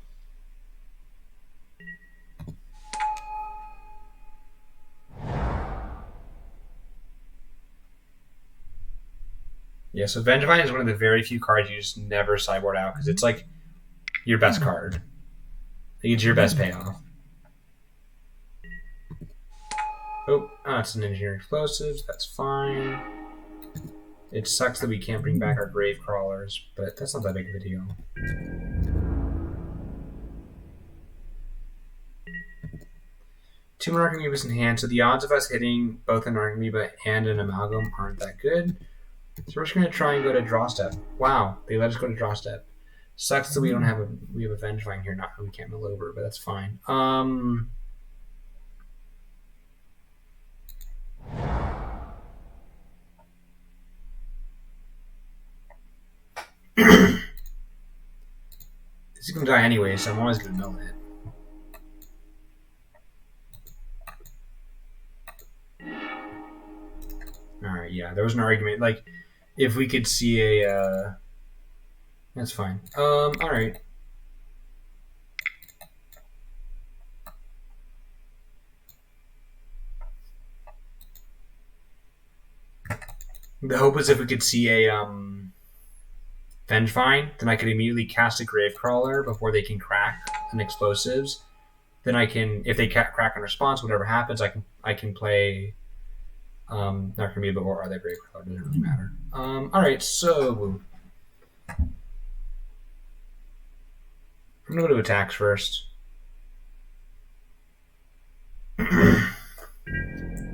Yeah, so Vengevine is one of the very few cards you just never sideboard out because it's like your best card. It's your best payoff. Oh, it's an Engineering Explosives. That's fine. It sucks that we can't bring back our Grave Crawlers, but that's not that big of a deal. Two more Archimedes in hand, so the odds of us hitting both an Archimedes and an Amalgam aren't that good. So we're just going to try and go to draw step. Wow, they let us go to draw step. Sucks that we don't have a Vengevine here. Not we can't mill over, but that's fine. This is going to die anyway, so I'm always going to mill it. Alright, yeah, there was an argument. Like, if we could see a... that's fine. Alright. The hope was if we could see a, Vengevine, then I could immediately cast a Gravecrawler before they can crack an Explosives. Then I can, if they crack in response, whatever happens, I can play Narcomoeba or other Gravecrawler. Doesn't really matter. Alright, so I'm gonna go to attacks first.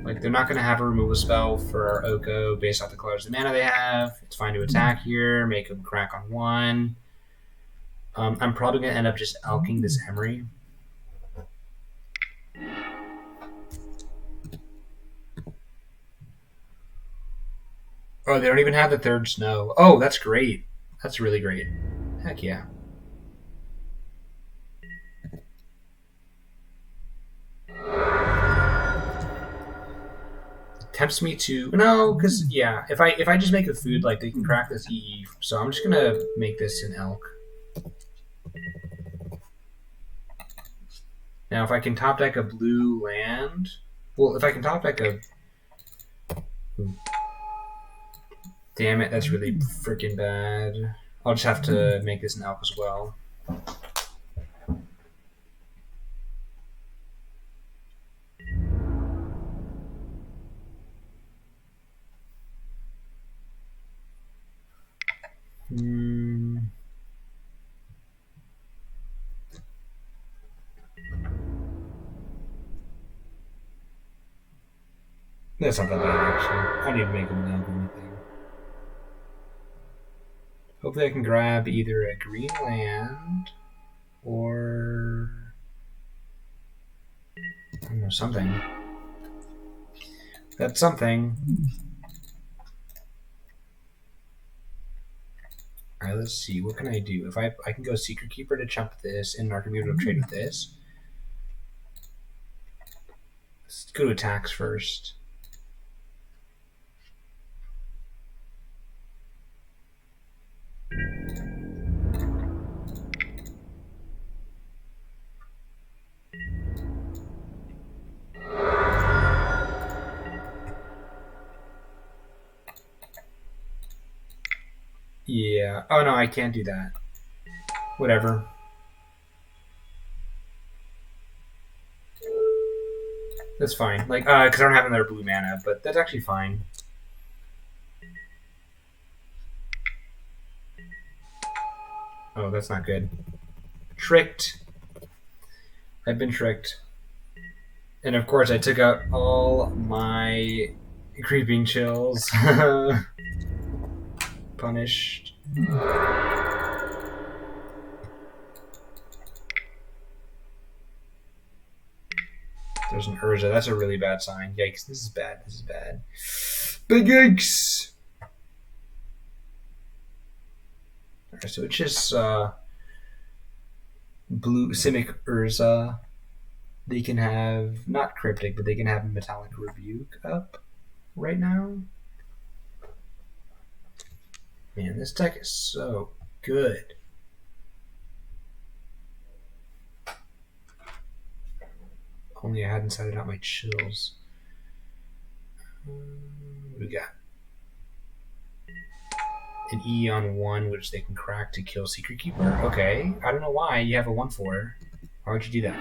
Like, they're not going to have a removal spell for our Oko based off the colors of the mana they have. It's fine to attack here, make them crack on one. I'm probably going to end up just elking this Emery. Oh, they don't even have the third snow. Oh, that's great. That's really great. Heck yeah. Tempts me to because yeah, if I just make a food, like they can crack this EE, so I'm just gonna make this an elk. Now if I can top deck a blue land, well, if I can top deck a, damn it, that's really freaking bad. I'll just have to make this an elk as well. That's not that bad, actually. I need to make them an elk or anything. Hopefully I can grab either a green land or, I don't know, something. That's something. Alright, let's see. What can I do? If I can go Secret Keeper to chump this, and Narcomoeba to trade with this. Let's go to attacks first. Yeah. Oh no, I can't do that. Whatever. That's fine. Like, because I don't have another blue mana, but that's actually fine. Oh, that's not good. Tricked. I've been tricked. And of course, I took out all my creeping chills. Punished. There's an Urza. That's a really bad sign. Yikes. This is bad. This is bad. Big yikes! Alright, so it's just blue Simic Urza. They can have, not Cryptic, but they can have Metallic Rebuke up. right now. Man, this deck is so good. Only I hadn't set it out my chills. We got an E on 1, which they can crack to kill Secret Keeper. Okay, I don't know why you have a 1/4. Why would you do that?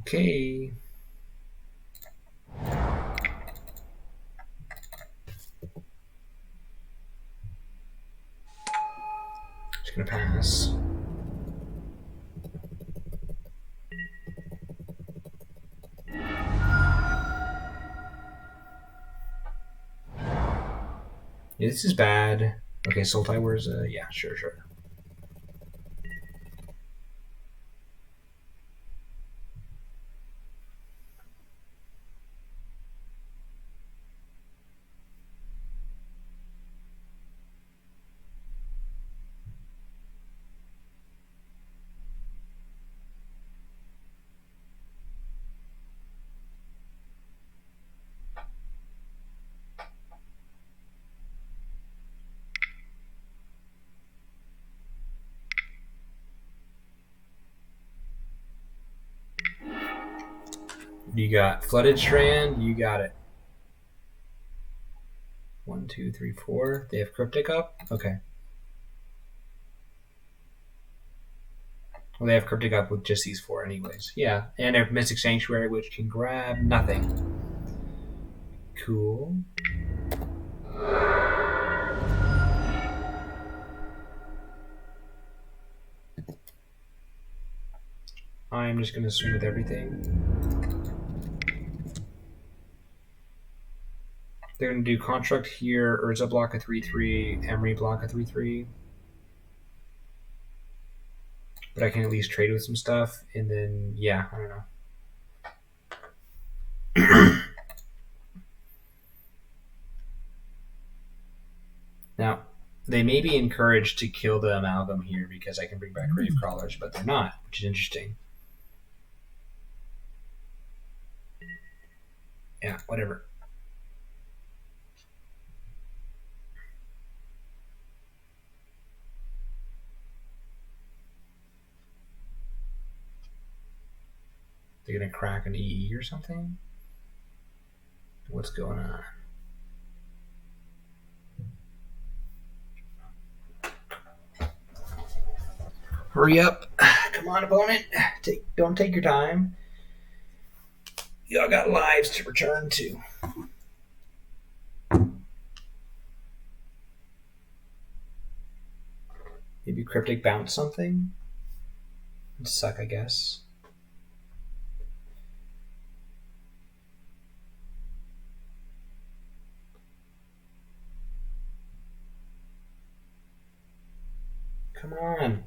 Okay. Just gonna pass. Yeah, this is bad. Okay, Sultai, where's yeah, sure. You got Flooded Strand, you got it. 1, 2, 3, 4. They have Cryptic up? Okay. Well, they have Cryptic up with just these 4 anyways. Yeah, and they have Mystic Sanctuary, which can grab nothing. Cool. I'm just going to swing with everything. They're going to do Construct here, Urza block a 3/3, Emery block a 3/3. But I can at least trade with some stuff, and then, yeah, I don't know. Now, they may be encouraged to kill the Amalgam here because I can bring back Grave Crawlers, but they're not, which is interesting. Yeah, whatever. They're going to crack an EE or something? What's going on? Hurry up. Come on, opponent. Don't take your time. Y'all got lives to return to. Maybe Cryptic bounce something? It'd suck, I guess. Come on.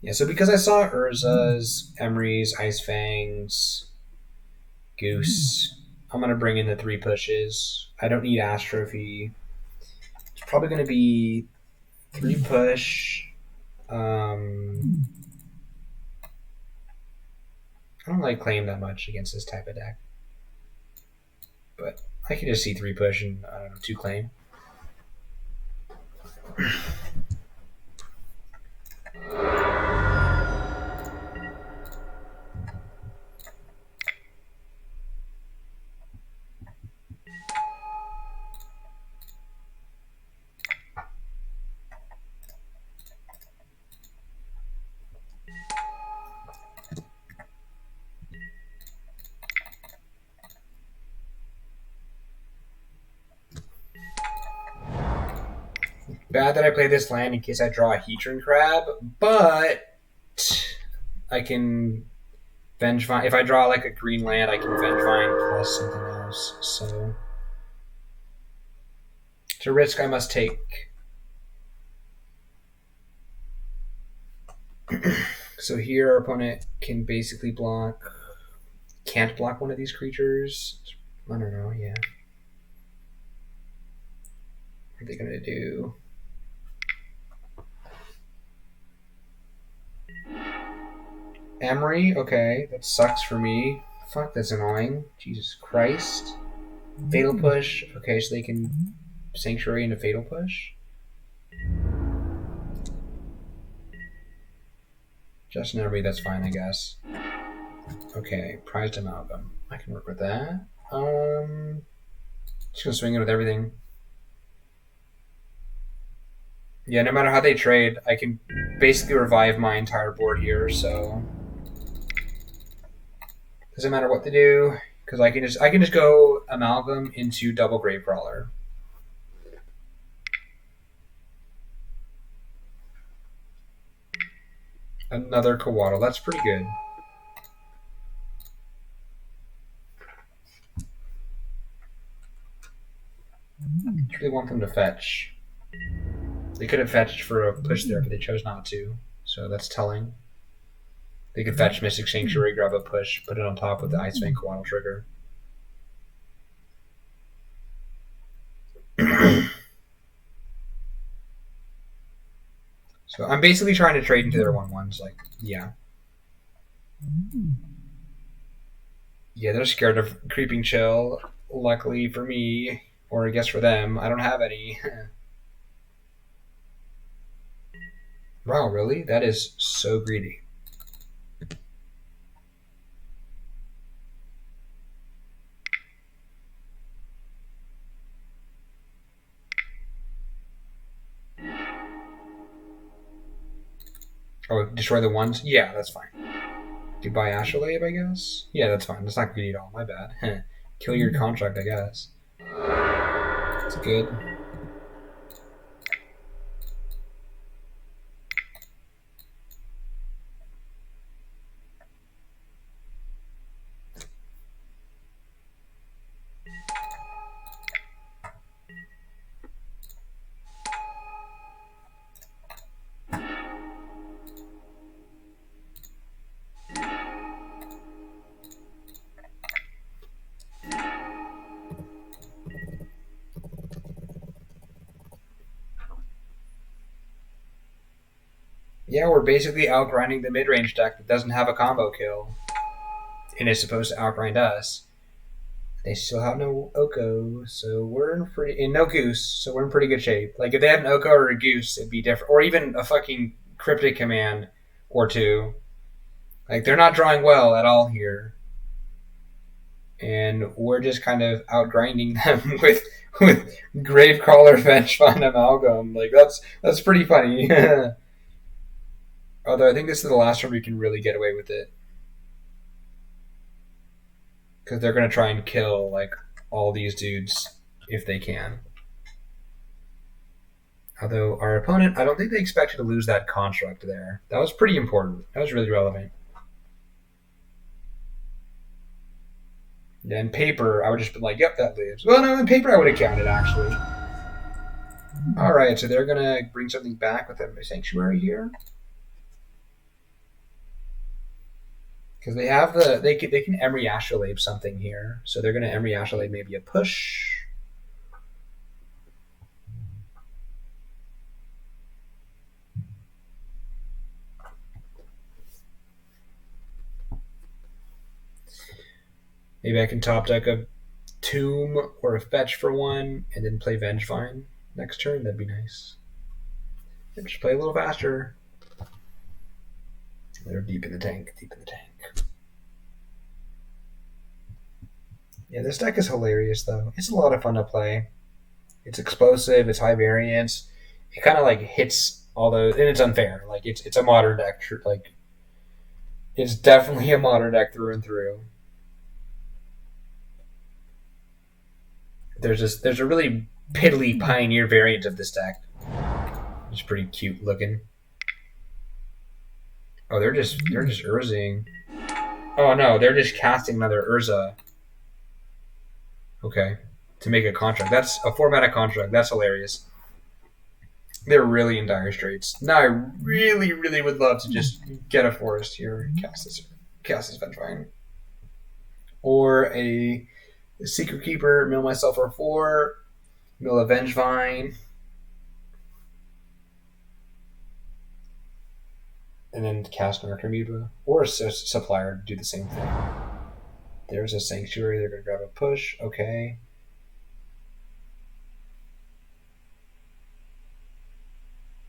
Yeah, so because I saw Urza's, Emery's, Ice Fangs, Goose, I'm going to bring in the 3 pushes. I don't need Astrophy. It's probably going to be 3 push. I don't like Claim that much against this type of deck. But I can just see 3 push and, I don't know, 2 Claim. Bad that I play this land in case I draw a Heatran Crab, but I can Vengevine. If I draw like a green land, I can Vengevine plus something else. So it's a risk I must take. So here our opponent can basically can't block one of these creatures. I don't know, yeah. What are they going to do? Emery, okay, that sucks for me. Fuck, that's annoying. Jesus Christ. Fatal Push, okay, so they can Sanctuary into Fatal Push. Just an Emery, that's fine, I guess. Okay, Prized Amalgam. I can work with that. Just gonna swing it with everything. Yeah, no matter how they trade, I can basically revive my entire board here, so doesn't matter what they do, because I can just go Amalgam into double Gravecrawler. Another Kawaddle. That's pretty good. I really want them to fetch. They could have fetched for a push there, but they chose not to. So that's telling. They could fetch Mystic Sanctuary, grab a push, put it on top with the Ice Vein Kawaddle trigger. So I'm basically trying to trade into their 1/1s. Like, yeah. Yeah, they're scared of Creeping Chill. Luckily for me, or I guess for them, I don't have any. Wow, really? That is so greedy. Oh, destroy the ones? Yeah, that's fine. Goodbye, Astrolabe, I guess? Yeah, that's fine. That's not greedy at all. My bad. Kill your contract, I guess. That's good. Yeah, we're basically outgrinding the mid-range deck that doesn't have a combo kill. And is supposed to outgrind us. They still have no Oko, so we're in no Goose, so we're in pretty good shape. Like if they had an Oko or a Goose, it'd be different, or even a fucking Cryptic Command or two. Like they're not drawing well at all here, and we're just kind of outgrinding them with Gravecrawler, Vengevine, Amalgam. Like that's pretty funny. Although I think this is the last time we can really get away with it. Because they're going to try and kill like all these dudes if they can. Although our opponent, I don't think they expected to lose that construct there. That was pretty important. That was really relevant. Yeah, in paper, I would just be like, yep, that lives. Well, no, in paper, I would have counted, actually. All right, so they're going to bring something back with a Sanctuary here. Because they have they can Emery Astrolabe something here. So they're going to Emery Astrolabe maybe a push. Maybe I can top deck a Tomb or a Fetch for one, and then play Vengevine next turn. That'd be nice. And just play a little faster. They're deep in the tank. Deep in the tank. Yeah, this deck is hilarious, though. It's a lot of fun to play. It's explosive. It's high variance. It kind of like hits all those, and it's unfair. Like it's a modern deck. Like it's definitely a modern deck through and through. There's a really piddly Pioneer variant of this deck. It's pretty cute looking. Oh, they're just Urzing. Oh no, they're just casting another Urza. Okay, to make a contract. That's a 4-mana contract. That's hilarious. They're really in dire straits. Now I really, really would love to just get a forest here and cast this Vengevine. Or a Secret Keeper, mill myself for 4, mill a Vengevine. and then cast an Archimedes or a supplier to do the same thing. There's a Sanctuary. They're going to grab a push. Okay.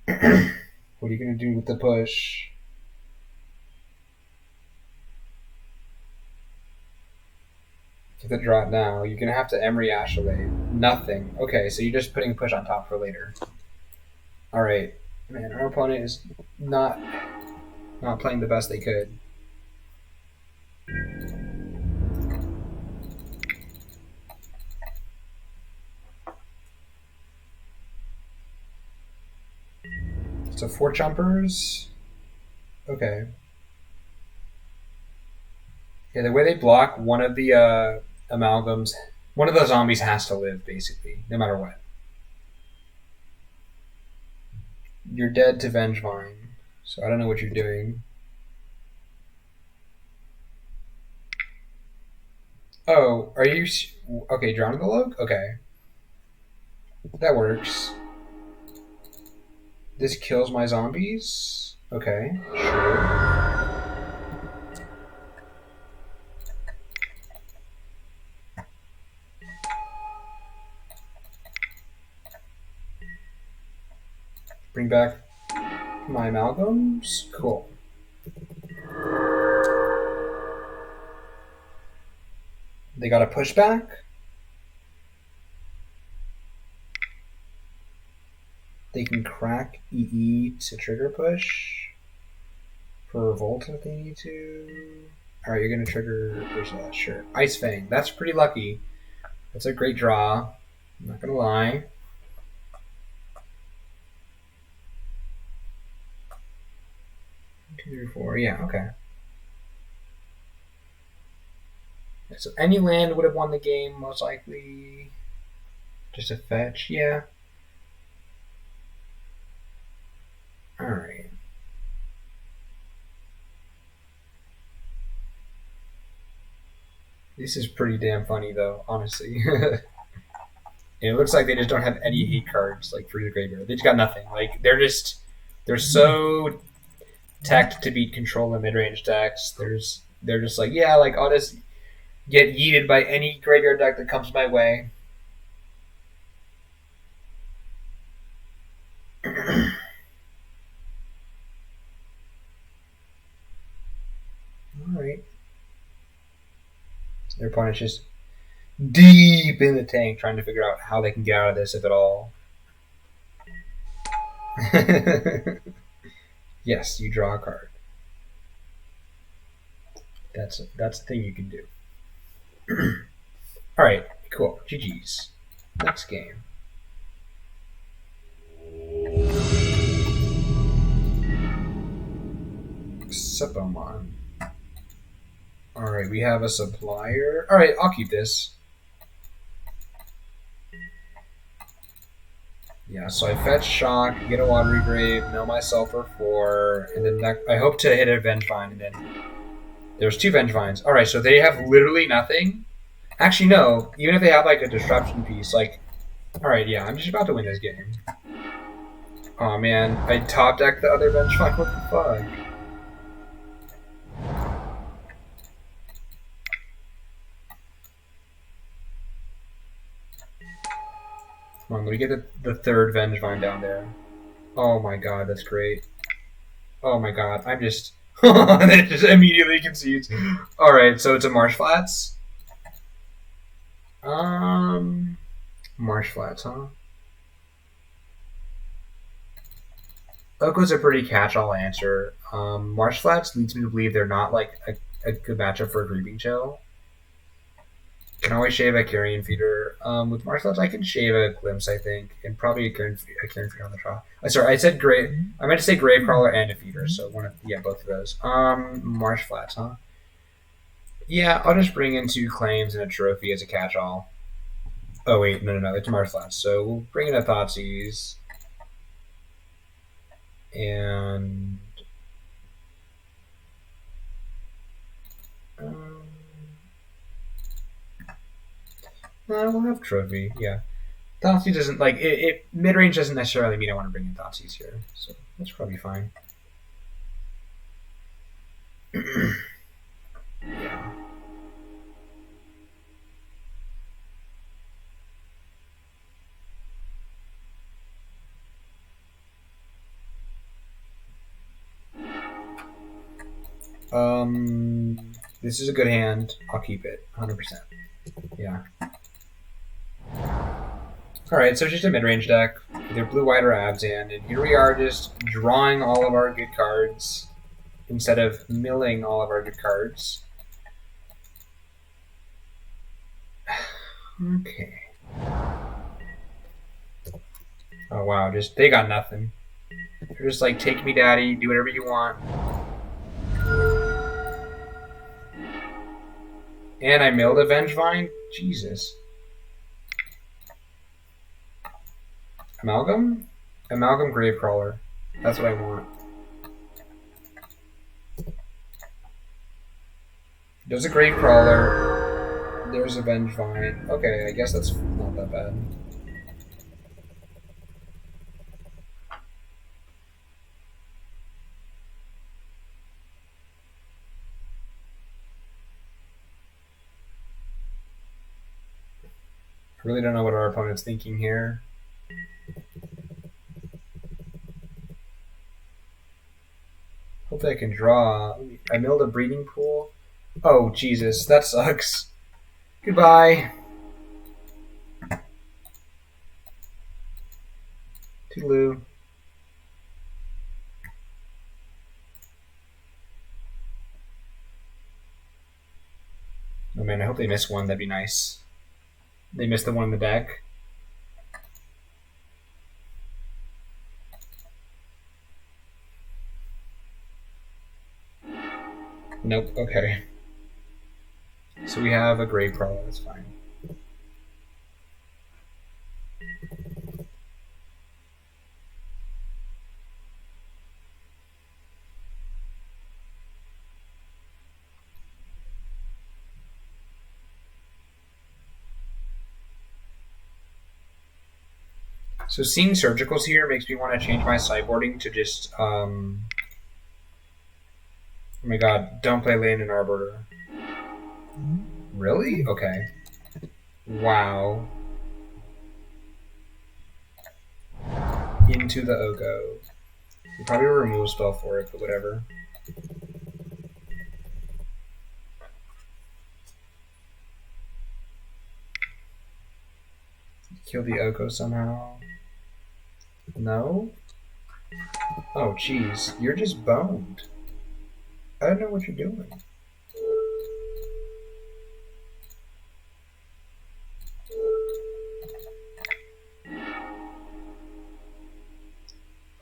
What are you going to do with the push? Get the draw now. You're going to have to Emery Ashleigh. Nothing. Okay, so you're just putting push on top for later. Alright. Man, our opponent is not playing the best they could. So 4 jumpers. Okay. Yeah, the way they block, one of the amalgams, one of the zombies has to live, basically, no matter what. You're dead to Vengevine, so I don't know what you're doing. Oh, are you... Okay, Drown in the Log? Okay. That works. This kills my zombies? Okay, sure. Bring back my amalgams? Cool. They got a pushback? They can crack EE to trigger push for Revolt if they need to. Alright, you're going to trigger... Where's that? Sure. Ice Fang. That's pretty lucky. That's a great draw. I'm not going to lie. Two, 3, 4. Yeah, okay. So any land would have won the game, most likely. Just a fetch, yeah. Alright. This is pretty damn funny, though, honestly. And it looks like they just don't have any hate cards, like, for the graveyard. They just got nothing. Like, they're so teched to beat control and mid-range decks. They're just like, yeah, like, I'll just get yeeted by any graveyard deck that comes my way. Alright. Their opponent's just deep in the tank trying to figure out how they can get out of this, if at all. Yes, you draw a card. That's the thing you can do. Alright, cool. GG's. Next game. Sepomon. Alright, we have a supplier. Alright, I'll keep this. Yeah, so I fetch Shock, get a Watery Grave, mill myself for 4, and then I hope to hit a Vengevine, and then there's 2 Vengevines. Alright, so they have literally nothing. Actually, no. Even if they have, like, a Disruption piece, like... Alright, yeah, I'm just about to win this game. Aw, man. I top-decked the other Vengevine. What the fuck? Come on, let me get the 3rd Vengevine down there. Oh my god, that's great. Oh my god, I'm just... It just immediately concedes. Alright, so it's a Marsh Flats? Marsh Flats, huh? Oko's a pretty catch-all answer. Marsh Flats leads me to believe they're not, like, a good matchup for a Creeping Chill. Can always shave a Carrion Feeder. With Marsh Flats, I can shave a Glimpse, I think, and probably a Carrion Feeder on the draw. Sorry, I said Grave. I meant to say Gravecrawler and a Feeder, so both of those. Marsh Flats, huh? Yeah, I'll just bring in 2 claims and a trophy as a catch-all. Oh wait, no, it's Marsh Flats. So we'll bring in a Thoughtseize. And... we'll have trophy, yeah. Thoughtseize doesn't, like, mid-range doesn't necessarily mean I want to bring in Thoughtseize here, so that's probably fine. Yeah. This is a good hand. I'll keep it, 100%. Yeah. Alright, so it's just a mid-range deck. Either blue, white, or Abzan, and here we are just drawing all of our good cards instead of milling all of our good cards. Okay. Oh wow, just they got nothing. They're just like, take me daddy, do whatever you want. And I milled a Vengevine? Jesus. Amalgam? Amalgam Gravecrawler. That's what I want. There's a Gravecrawler. There's a Vengevine. Okay, I guess that's not that bad. I really don't know what our opponent's thinking here. Hopefully I can draw. I milled a breeding pool. Oh, Jesus, that sucks. Goodbye. Toodaloo. Oh man, I hope they miss one. That'd be nice. They missed the one in the deck. Nope, okay. So we have a Gravecrawler, that's fine. So seeing surgicals here makes me want to change my sideboarding to just, oh my god, don't play land in Arbiter. Really? Okay. Wow. Into the Ogo. Probably a removal spell for it, but whatever. Kill the Oko somehow. No? Oh, jeez. You're just boned. I don't know what you're doing.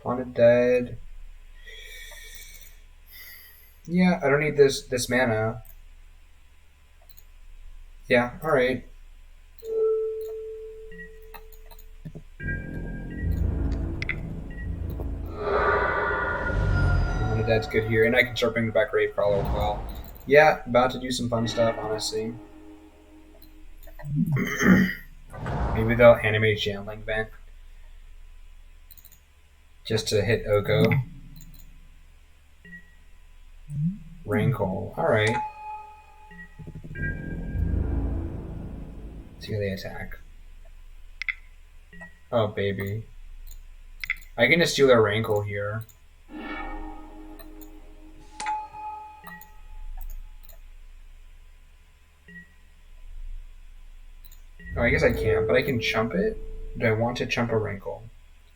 Haunted Dead. Yeah, I don't need this mana. Yeah, alright. Haunted Dead's good here, and I can start bringing back Gravecrawler as well. Yeah, about to do some fun stuff, honestly. Maybe they'll animate Channeling Vent. Just to hit Oko. Rankle. Alright. See how they attack. Oh, baby. I can just steal their Rankle here. Oh, I guess I can't, but I can chump it. Do I want to chump a Rankle?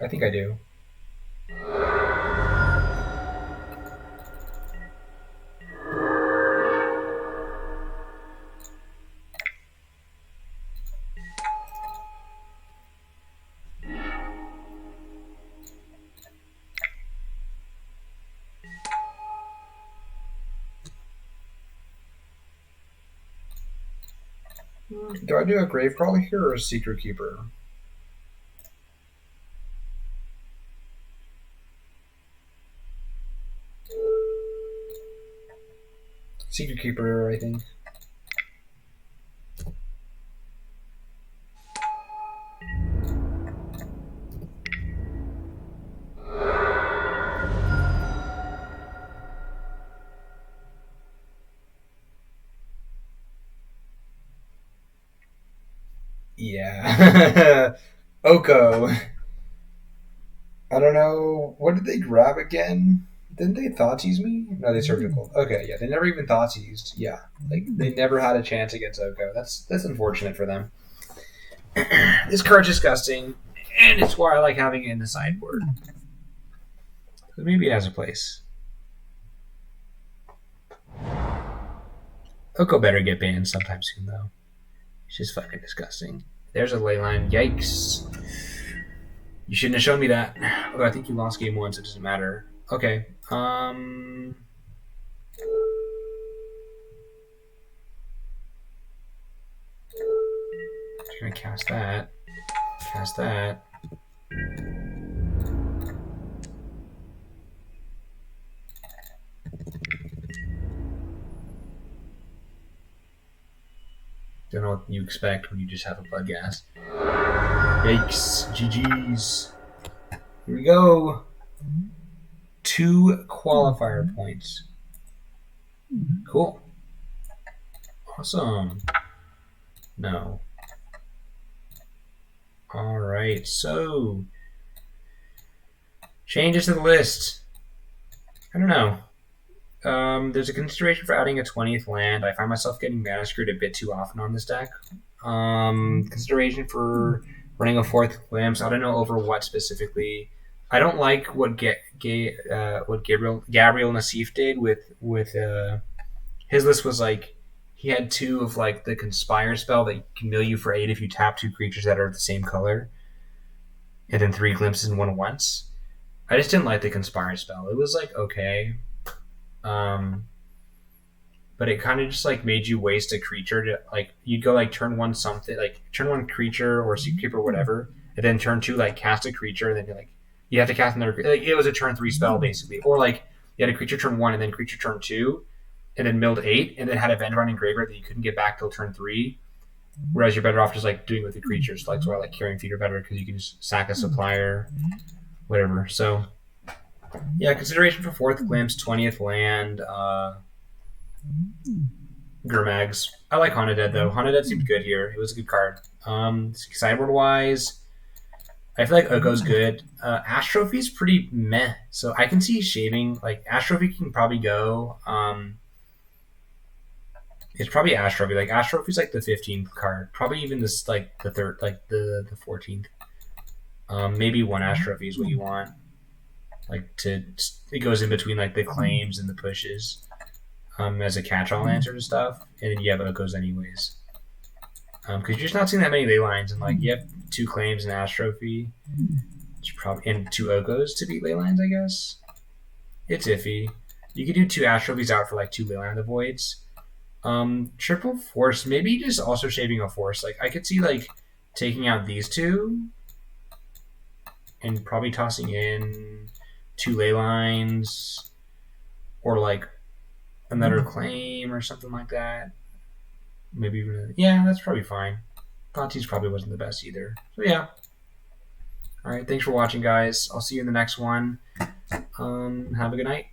I think I do. Do I do a Gravecrawler here or a Secret Keeper? Secret Keeper, I think. yeah. Oko. I don't know. What did they grab again? Didn't they Thoughtseize me? No, they surgical. Okay, yeah, they never even Thoughtseized. Yeah, like they never had a chance against Oko. That's unfortunate for them. This card's disgusting, and it's why I like having it in the sideboard. But maybe it has a place. Oko better get banned sometime soon, though. It's just fucking disgusting. There's a leyline. Yikes. You shouldn't have shown me that. Although I think you lost game 1, so it doesn't matter. Okay. Just gonna cast that. Cast that. Don't know what you expect when you just have a bug gas. Yikes. GG's. Here we go. 2 qualifier points. Cool. Awesome. No. Alright, so changes to the list. I don't know. There's a consideration for adding a 20th land. I find myself getting mana screwed a bit too often on this deck. Consideration for running a 4th glimpse. I don't know over what specifically. I don't like what Gabriel Nassif did with his list was like he had 2 of like the Conspire spell that can mill you for 8 if you tap 2 creatures that are the same color, and then 3 glimpses and 1 once. I just didn't like the Conspire spell. It was like okay. But it kind of just like made you waste a creature to like you'd go like turn 1 something like turn 1 creature or sea creeper or whatever, and then turn 2 like cast a creature, and then you're like you have to cast another like it was a turn 3 spell basically, or like you had a creature turn 1 and then creature turn 2, and then milled 8, and then had a Vendrine Engraver that you couldn't get back till turn 3. Whereas you're better off just like doing with the creatures, like so I like Carrying Feeder better because you can just sack a supplier, whatever. So yeah, consideration for 4th glimpse, 20th land. Gurmags. I like Haunted Dead though. Haunted Dead seemed good here. It was a good card. Sideboard wise, I feel like Oko's good. Astrophy's pretty meh. So I can see shaving. Like Astrophy can probably go. It's probably Astrophy. Like Astrophy's like the 15th card. Probably even this like the 3rd, like the 14th. Maybe 1 Astrophy is what you want. Like it goes in between like the claims and the pushes. As a catch-all answer to stuff, and then you have Okos anyways. Because you're just not seeing that many ley lines, and like you have 2 claims and Astrophy, and 2 Okos to beat ley lines, I guess. It's iffy. You could do 2 Astrophies out for like 2 Leyline Avoids. Triple Force, maybe just also shaving a Force. Like I could see like taking out these 2 and probably tossing in 2 ley lines or like another claim or something like that. Maybe even yeah, that's probably fine. Thoughtseize probably wasn't the best either. So yeah. Alright, thanks for watching guys. I'll see you in the next one. Have a good night.